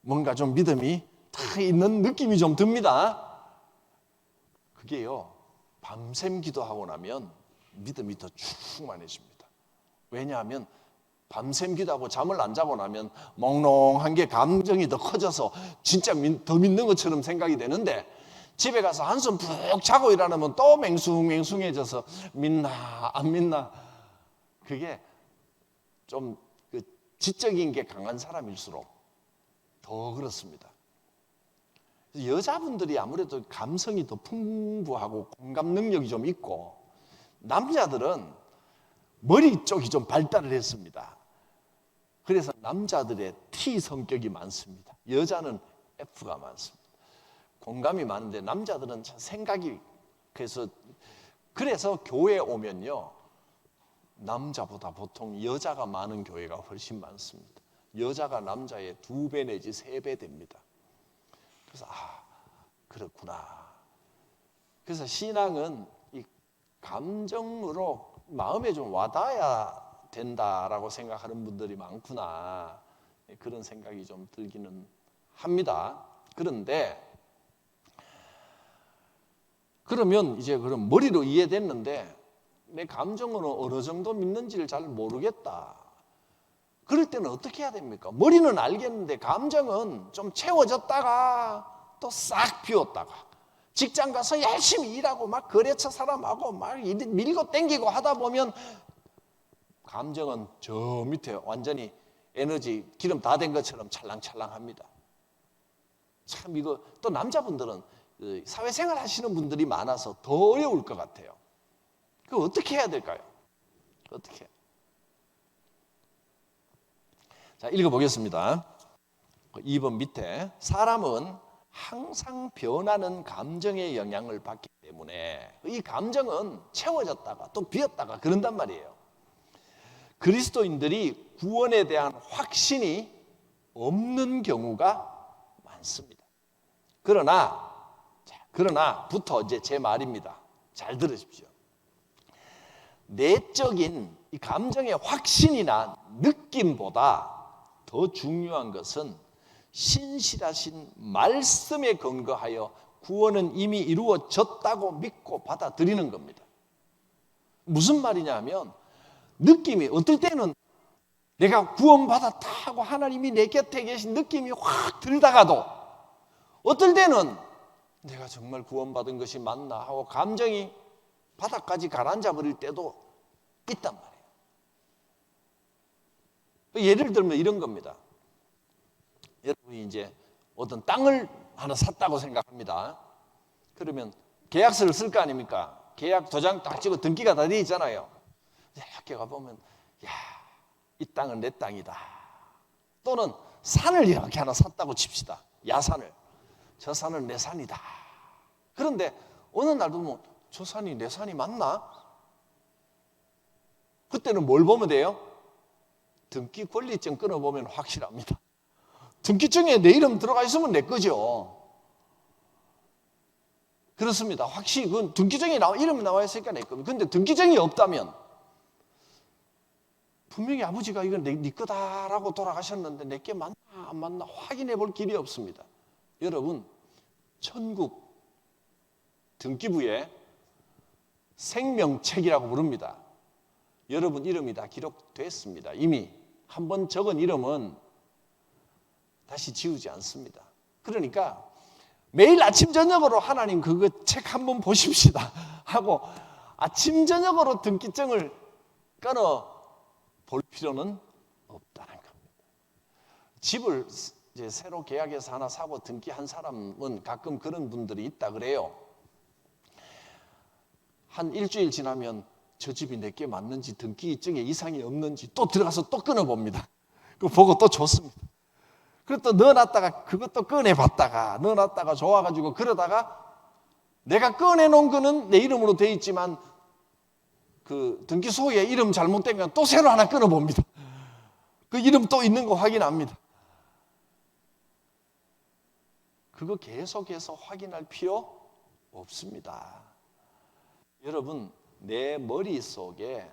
Speaker 1: 뭔가 좀 믿음이 딱 있는 느낌이 좀 듭니다. 그게요, 밤샘 기도하고 나면 믿음이 더 충만해집니다. 왜냐하면 밤샘 기도하고 잠을 안 자고 나면 몽롱한 게 감정이 더 커져서 진짜 더 믿는 것처럼 생각이 되는데 집에 가서 한숨 푹 자고 일어나면 또 맹숭맹숭해져서 믿나 안 믿나. 그게 좀 그 지적인 게 강한 사람일수록 더 그렇습니다. 여자분들이 아무래도 감성이 더 풍부하고 공감 능력이 좀 있고 남자들은 머리 쪽이 좀 발달을 했습니다. 그래서 남자들의 T 성격이 많습니다. 여자는 F가 많습니다. 공감이 많은데 남자들은 참 생각이 그래서 교회에 오면요 남자보다 보통 여자가 많은 교회가 훨씬 많습니다. 여자가 남자의 2배 내지 3배 됩니다. 그래서 그렇구나. 그래서 신앙은 이 감정으로 마음에 좀 와닿아야 된다라고 생각하는 분들이 많구나. 그런 생각이 좀 들기는 합니다. 그런데 그러면 이제 그럼 머리로 이해됐는데 내 감정으로 어느 정도 믿는지를 잘 모르겠다. 그럴 때는 어떻게 해야 됩니까? 머리는 알겠는데 감정은 좀 채워졌다가 또 싹 비웠다가 직장 가서 열심히 일하고 막 거래처 사람하고 막 밀고 땡기고 하다 보면 감정은 저 밑에 완전히 에너지 기름 다 된 것처럼 찰랑찰랑합니다. 참 이거 또 남자분들은 사회생활 하시는 분들이 많아서 더 어려울 것 같아요. 그거 어떻게 해야 될까요? 어떻게? 자, 읽어보겠습니다. 2번 밑에 사람은 항상 변하는 감정의 영향을 받기 때문에 이 감정은 채워졌다가 또 비었다가 그런단 말이에요. 그리스도인들이 구원에 대한 확신이 없는 경우가 많습니다. 그러나부터 이제 제 말입니다. 잘 들으십시오. 내적인 이 감정의 확신이나 느낌보다 더 중요한 것은 신실하신 말씀에 근거하여 구원은 이미 이루어졌다고 믿고 받아들이는 겁니다. 무슨 말이냐 하면 느낌이 어떨 때는 내가 구원받았다 하고 하나님이 내 곁에 계신 느낌이 확 들다가도 어떨 때는 내가 정말 구원받은 것이 맞나 하고 감정이 바닥까지 가라앉아 버릴 때도 있단 말이에요. 예를 들면 이런 겁니다. 여러분이 이제 어떤 땅을 하나 샀다고 생각합니다. 그러면 계약서를 쓸 거 아닙니까? 계약 도장 딱 찍고 등기가 다 돼 있잖아요. 이렇게 가보면 이 땅은 내 땅이다. 또는 산을 이렇게 하나 샀다고 칩시다. 야산을. 저 산은 내 산이다. 그런데 어느 날도 뭐 저 산이 내 산이 맞나? 그때는 뭘 보면 돼요? 등기 권리증 끊어보면 확실합니다. 등기증에 내 이름 들어가 있으면 내 거죠. 그렇습니다. 확실히 그건 등기증에 이름이 나와 있으니까 내 겁니다. 그런데 등기증이 없다면 분명히 아버지가 이건 네 거다라고 돌아가셨는데 내게 맞나 안 맞나 확인해 볼 길이 없습니다. 여러분, 천국 등기부에 생명책이라고 부릅니다. 여러분 이름이 다 기록됐습니다. 이미 한번 적은 이름은 다시 지우지 않습니다. 그러니까 매일 아침 저녁으로 하나님 그거 책 한번 보십시다 하고 아침 저녁으로 등기증을 끊어 볼 필요는 없다는 겁니다. 집을 이제 새로 계약해서 하나 사고 등기한 사람은 가끔 그런 분들이 있다 그래요. 한 일주일 지나면 저 집이 내게 맞는지 등기증에 이상이 없는지 또 들어가서 또 끊어봅니다. 그거 보고 또 좋습니다. 그리고 또 넣어놨다가 그것도 꺼내봤다가 넣어놨다가 좋아가지고 그러다가 내가 꺼내놓은 거는 내 이름으로 돼 있지만 그 등기소에 이름 잘못된 건 또 새로 하나 끊어봅니다. 그 이름 또 있는 거 확인합니다. 그거 계속해서 확인할 필요 없습니다. 여러분, 내 머릿속에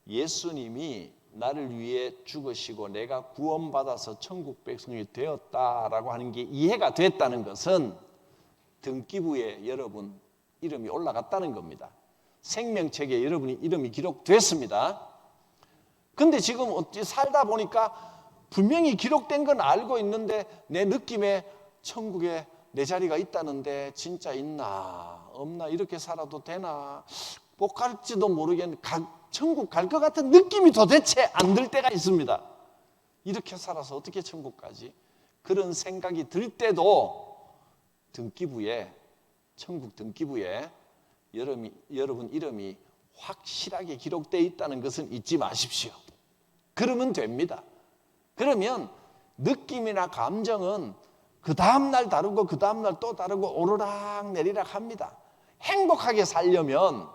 Speaker 1: 예수님이 나를 위해 죽으시고 내가 구원받아서 천국 백성이 되었다라고 하는 게 이해가 됐다는 것은 등기부에 여러분 이름이 올라갔다는 겁니다. 생명책에 여러분이 이름이 기록됐습니다. 근데 지금 어찌 살다 보니까 분명히 기록된 건 알고 있는데 내 느낌에 천국에 내 자리가 있다는데 진짜 있나 없나 이렇게 살아도 되나 못 갈지도 모르겠는데 천국 갈 것 같은 느낌이 도대체 안 들 때가 있습니다. 이렇게 살아서 어떻게 천국 가지? 그런 생각이 들 때도 등기부에 천국 등기부에 여러분 이름이 확실하게 기록되어 있다는 것은 잊지 마십시오. 그러면 됩니다. 그러면 느낌이나 감정은 그 다음날 다르고 그 다음날 또 다르고 오르락 내리락 합니다. 행복하게 살려면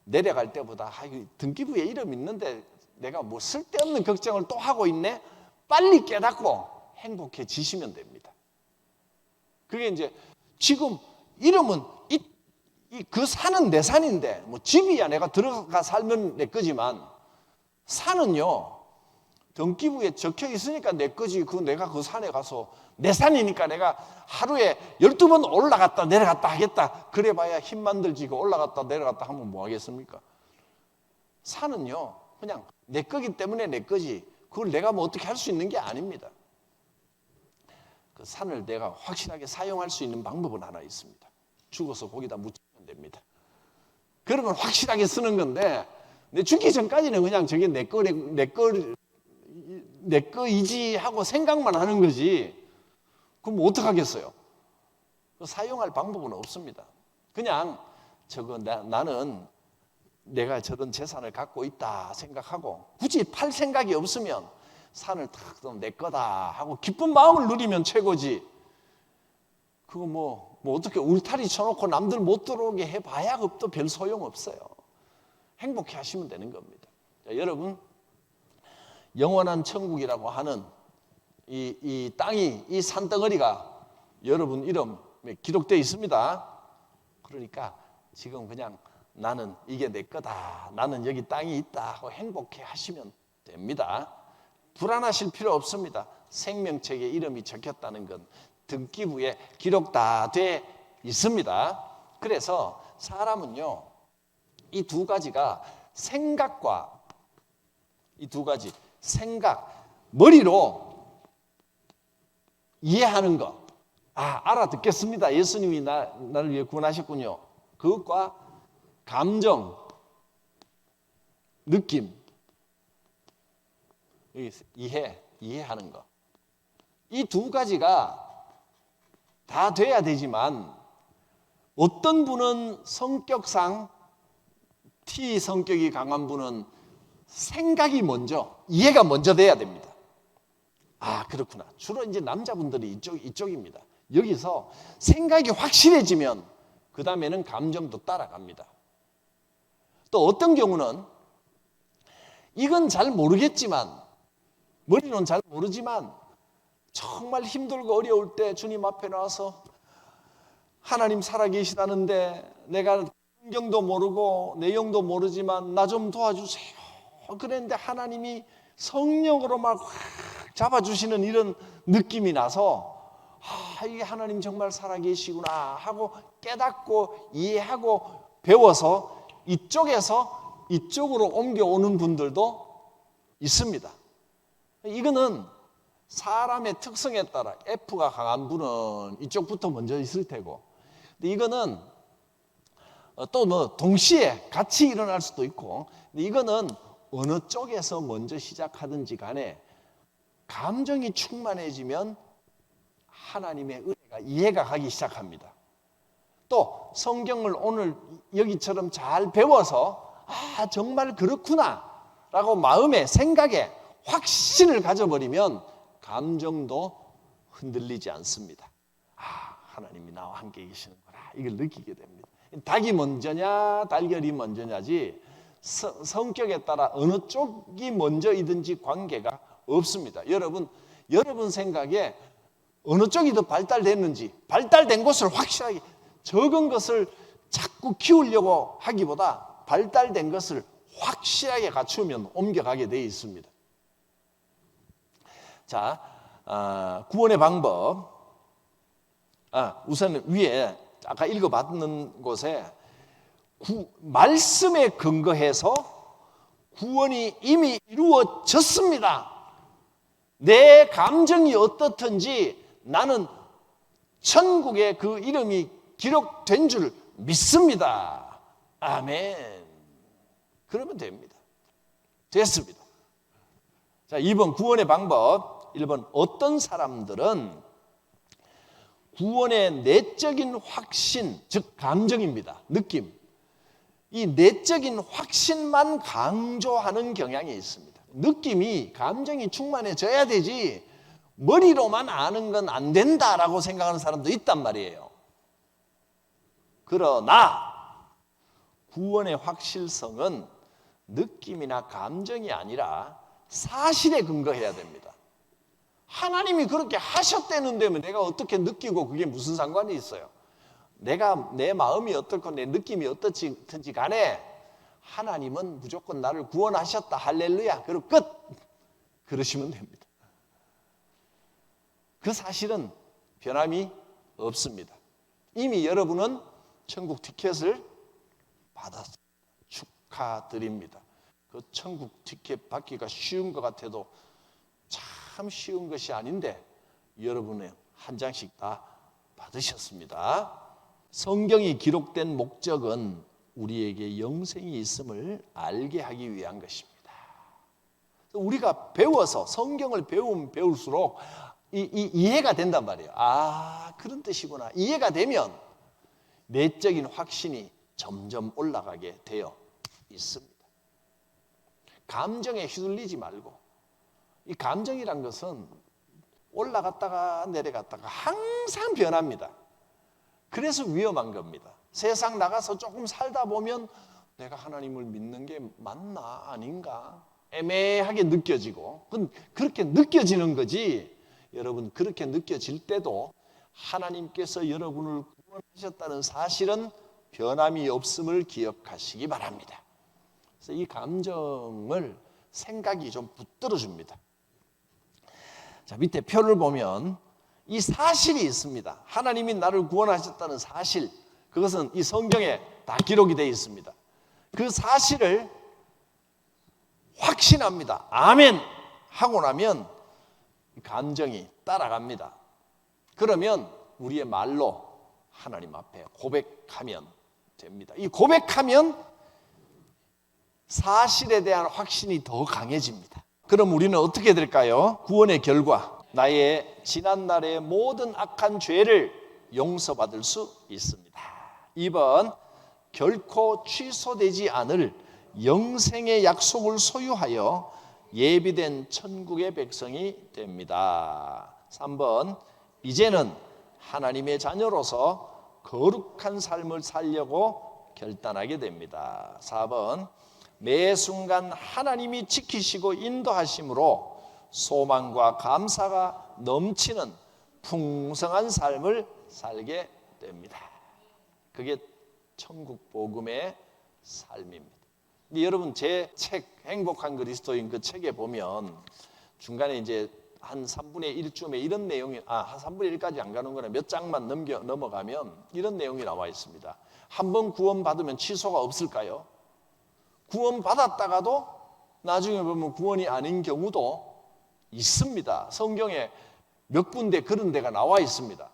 Speaker 1: 내려갈 때보다 등기부에 이름 있는데 내가 뭐 쓸데없는 걱정을 또 하고 있네? 빨리 깨닫고 행복해지시면 됩니다. 그게 이제 지금 이름은 그 산은 내 산인데 뭐 집이야 내가 들어가 살면 내 거지만 산은요 등기부에 적혀 있으니까 내 거지. 그 내가 그 산에 가서 내 산이니까 내가 하루에 12번 올라갔다 내려갔다 하겠다. 그래봐야 힘만 들지고 올라갔다 내려갔다 하면 뭐 하겠습니까? 산은요 그냥 내 거기 때문에 내 거지. 그걸 내가 뭐 어떻게 할 수 있는 게 아닙니다. 그 산을 내가 확실하게 사용할 수 있는 방법은 하나 있습니다. 죽어서 거기다 묻히면 됩니다. 그러면 확실하게 쓰는 건데 내 죽기 전까지는 그냥 저게 내 거이지 하고 생각만 하는 거지. 그럼 뭐 어떡하겠어요? 사용할 방법은 없습니다. 그냥 나는 내가 저런 재산을 갖고 있다 생각하고 굳이 팔 생각이 없으면 산을 탁 내 거다 하고 기쁜 마음을 누리면 최고지. 그거 뭐 어떻게 울타리 쳐놓고 남들 못 들어오게 해봐야 또 별 소용 없어요. 행복해 하시면 되는 겁니다. 자, 여러분 영원한 천국이라고 하는 이 땅이 이 산덩어리가 여러분 이름에 기록되어 있습니다. 그러니까 지금 그냥 나는 이게 내 거다. 나는 여기 땅이 있다 하고 행복해 하시면 됩니다. 불안하실 필요 없습니다. 생명책에 이름이 적혔다는 건 등기부에 기록 다 돼 있습니다. 그래서 사람은요 이 두 가지가 생각과 이 두 가지 생각, 머리로 이해하는 것. 알아듣겠습니다. 예수님이 나를 위해 구원하셨군요. 그것과 감정, 느낌, 이해하는 것. 이 두 가지가 다 돼야 되지만 어떤 분은 성격상 T 성격이 강한 분은 생각이 먼저, 이해가 먼저 돼야 됩니다. 그렇구나. 주로 이제 남자분들이 이쪽입니다. 여기서 생각이 확실해지면 그 다음에는 감정도 따라갑니다. 또 어떤 경우는 이건 잘 모르겠지만, 머리로는 잘 모르지만 정말 힘들고 어려울 때 주님 앞에 나와서 하나님 살아계시다는데 내가 성경도 모르고 내용도 모르지만 나 좀 도와주세요. 그랬는데 하나님이 성령으로 막 확 잡아주시는 이런 느낌이 나서 이게 하나님 정말 살아계시구나 하고 깨닫고 이해하고 배워서 이쪽에서 이쪽으로 옮겨오는 분들도 있습니다. 이거는 사람의 특성에 따라 F가 강한 분은 이쪽부터 먼저 있을 테고, 근데 이거는 또 뭐 동시에 같이 일어날 수도 있고, 근데 이거는 어느 쪽에서 먼저 시작하든지 간에 감정이 충만해지면 하나님의 은혜가 이해가 가기 시작합니다. 또 성경을 오늘 여기처럼 잘 배워서 정말 그렇구나 라고 마음에 생각에 확신을 가져버리면 감정도 흔들리지 않습니다. 하나님이 나와 함께 계시는구나 이걸 느끼게 됩니다. 닭이 먼저냐 달걀이 먼저냐지 성격에 따라 어느 쪽이 먼저이든지 관계가 없습니다. 여러분 생각에 어느 쪽이 더 발달됐는지, 발달된 것을 확실하게, 적은 것을 자꾸 키우려고 하기보다 발달된 것을 확실하게 갖추면 옮겨가게 되어 있습니다. 자, 구원의 방법. 우선 위에 아까 읽어봤는 곳에 말씀에 근거해서 구원이 이미 이루어졌습니다. 내 감정이 어떻든지 나는 천국에 그 이름이 기록된 줄 믿습니다. 아멘. 그러면 됩니다. 됐습니다. 자, 2번 구원의 방법. 1번 어떤 사람들은 구원의 내적인 확신, 즉 감정입니다. 느낌. 이 내적인 확신만 강조하는 경향이 있습니다. 느낌이, 감정이 충만해져야 되지 머리로만 아는 건 안 된다라고 생각하는 사람도 있단 말이에요. 그러나 구원의 확실성은 느낌이나 감정이 아니라 사실에 근거해야 됩니다. 하나님이 그렇게 하셨다는데 내가 어떻게 느끼고 그게 무슨 상관이 있어요? 내 마음이 어떻고 내 느낌이 어떻든지 간에 하나님은 무조건 나를 구원하셨다. 할렐루야. 그리고 끝. 그러시면 됩니다. 그 사실은 변함이 없습니다. 이미 여러분은 천국 티켓을 받았습니다. 축하드립니다. 그 천국 티켓 받기가 쉬운 것 같아도 참 쉬운 것이 아닌데 여러분의 한 장씩 다 받으셨습니다. 성경이 기록된 목적은 우리에게 영생이 있음을 알게 하기 위한 것입니다. 우리가 배워서 성경을 배우면 배울수록 이해가 된단 말이에요. 그런 뜻이구나. 이해가 되면 내적인 확신이 점점 올라가게 되어 있습니다. 감정에 휘둘리지 말고, 이 감정이란 것은 올라갔다가 내려갔다가 항상 변합니다. 그래서 위험한 겁니다. 세상 나가서 조금 살다 보면 내가 하나님을 믿는 게 맞나 아닌가 애매하게 느껴지고, 그렇게 느껴지는 거지. 여러분, 그렇게 느껴질 때도 하나님께서 여러분을 구원하셨다는 사실은 변함이 없음을 기억하시기 바랍니다. 그래서 이 감정을 생각이 좀 붙들어 줍니다. 자, 밑에 표를 보면 이 사실이 있습니다. 하나님이 나를 구원하셨다는 사실, 그것은 이 성경에 다 기록이 되어 있습니다. 그 사실을 확신합니다. 아멘 하고 나면 감정이 따라갑니다. 그러면 우리의 말로 하나님 앞에 고백하면 됩니다. 이 고백하면 사실에 대한 확신이 더 강해집니다. 그럼 우리는 어떻게 될까요? 구원의 결과, 나의 지난날의 모든 악한 죄를 용서받을 수 있습니다. 2번, 결코 취소되지 않을 영생의 약속을 소유하여 예비된 천국의 백성이 됩니다. 3번, 이제는 하나님의 자녀로서 거룩한 삶을 살려고 결단하게 됩니다. 4번, 매 순간 하나님이 지키시고 인도하심으로 소망과 감사가 넘치는 풍성한 삶을 살게 됩니다. 그게 천국 복음의 삶입니다. 근데 여러분, 제 책 행복한 그리스도인 그 책에 보면 중간에 이제 한 3분의 1쯤에 이런 내용이 한 3분의 1까지 안 가는 거나 몇 장만 넘어가면 이런 내용이 나와 있습니다. 한번 구원받으면 취소가 없을까요? 구원받았다가도 나중에 보면 구원이 아닌 경우도 있습니다. 성경에 몇 군데 그런 데가 나와 있습니다.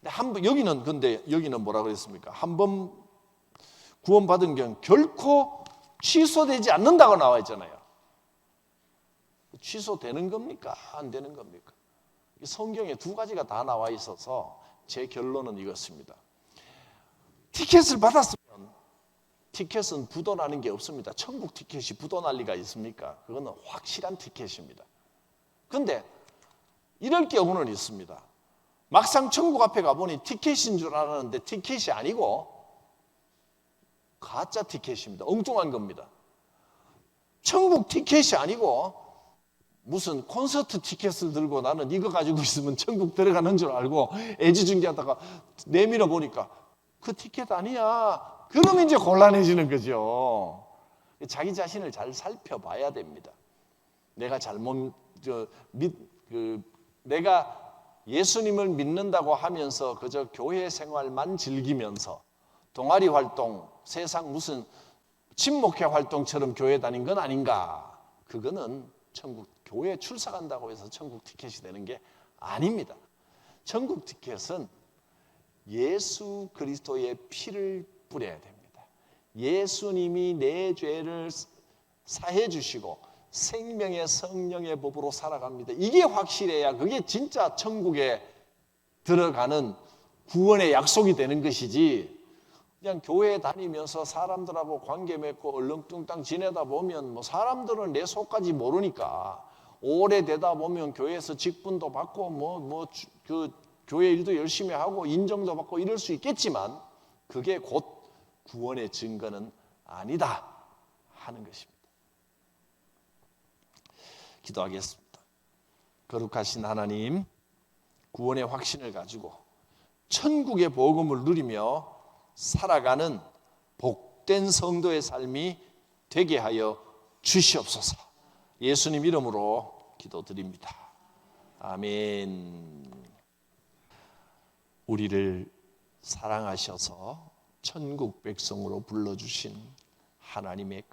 Speaker 1: 근데 여기는 뭐라 그랬습니까? 한번 구원받은 경우 결코 취소되지 않는다고 나와 있잖아요. 취소되는 겁니까? 안 되는 겁니까? 성경에 두 가지가 다 나와 있어서 제 결론은 이것입니다. 티켓을 받았으면 티켓은 부도나는 게 없습니다. 천국 티켓이 부도날 리가 있습니까? 그거는 확실한 티켓입니다. 그런데 이럴 경우는 있습니다. 막상 천국 앞에 가보니 티켓인 줄 알았는데 티켓이 아니고 가짜 티켓입니다. 엉뚱한 겁니다. 천국 티켓이 아니고 무슨 콘서트 티켓을 들고 나는 이거 가지고 있으면 천국 들어가는 줄 알고 애지중지하다가 내밀어 보니까 그 티켓 아니야. 그러면 이제 곤란해지는 거죠. 자기 자신을 잘 살펴봐야 됩니다. 내가 내가 예수님을 믿는다고 하면서 그저 교회 생활만 즐기면서 동아리 활동, 세상 무슨 친목회 활동처럼 교회 다닌 건 아닌가? 그거는 천국 교회 출석한다고 해서 천국 티켓이 되는 게 아닙니다. 천국 티켓은 예수 그리스도의 피를 뿌려야 됩니다. 예수님이 내 죄를 사해 주시고 생명의 성령의 법으로 살아갑니다. 이게 확실해야 그게 진짜 천국에 들어가는 구원의 약속이 되는 것이지, 그냥 교회 다니면서 사람들하고 관계 맺고 얼렁뚱땅 지내다 보면 뭐 사람들은 내 속까지 모르니까 오래되다 보면 교회에서 직분도 받고 그 교회 일도 열심히 하고 인정도 받고 이럴 수 있겠지만 그게 곧 구원의 증거는 아니다 하는 것입니다. 기도하겠습니다. 거룩하신 하나님, 구원의 확신을 가지고 천국의 복음을 누리며 살아가는 복된 성도의 삶이 되게 하여 주시옵소서. 예수님 이름으로 기도드립니다. 아멘. 우리를 사랑하셔서 천국 백성으로 불러주신 하나님의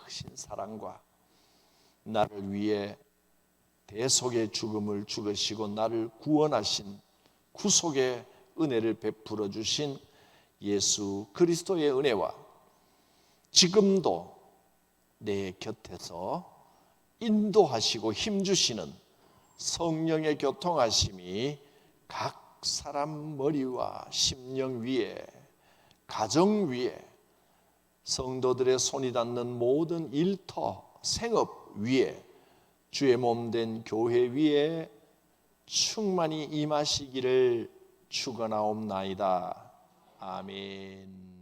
Speaker 1: 크신 사랑과 나를 위해 대속의 죽음을 죽으시고 나를 구원하신 구속의 은혜를 베풀어 주신 예수 그리스도의 은혜와 지금도 내 곁에서 인도하시고 힘주시는 성령의 교통하심이 각 사람 머리와 심령 위에, 가정 위에, 성도들의 손이 닿는 모든 일터, 생업 위에, 주의 몸된 교회 위에 충만히 임하시기를 축원하옵나이다. 아멘.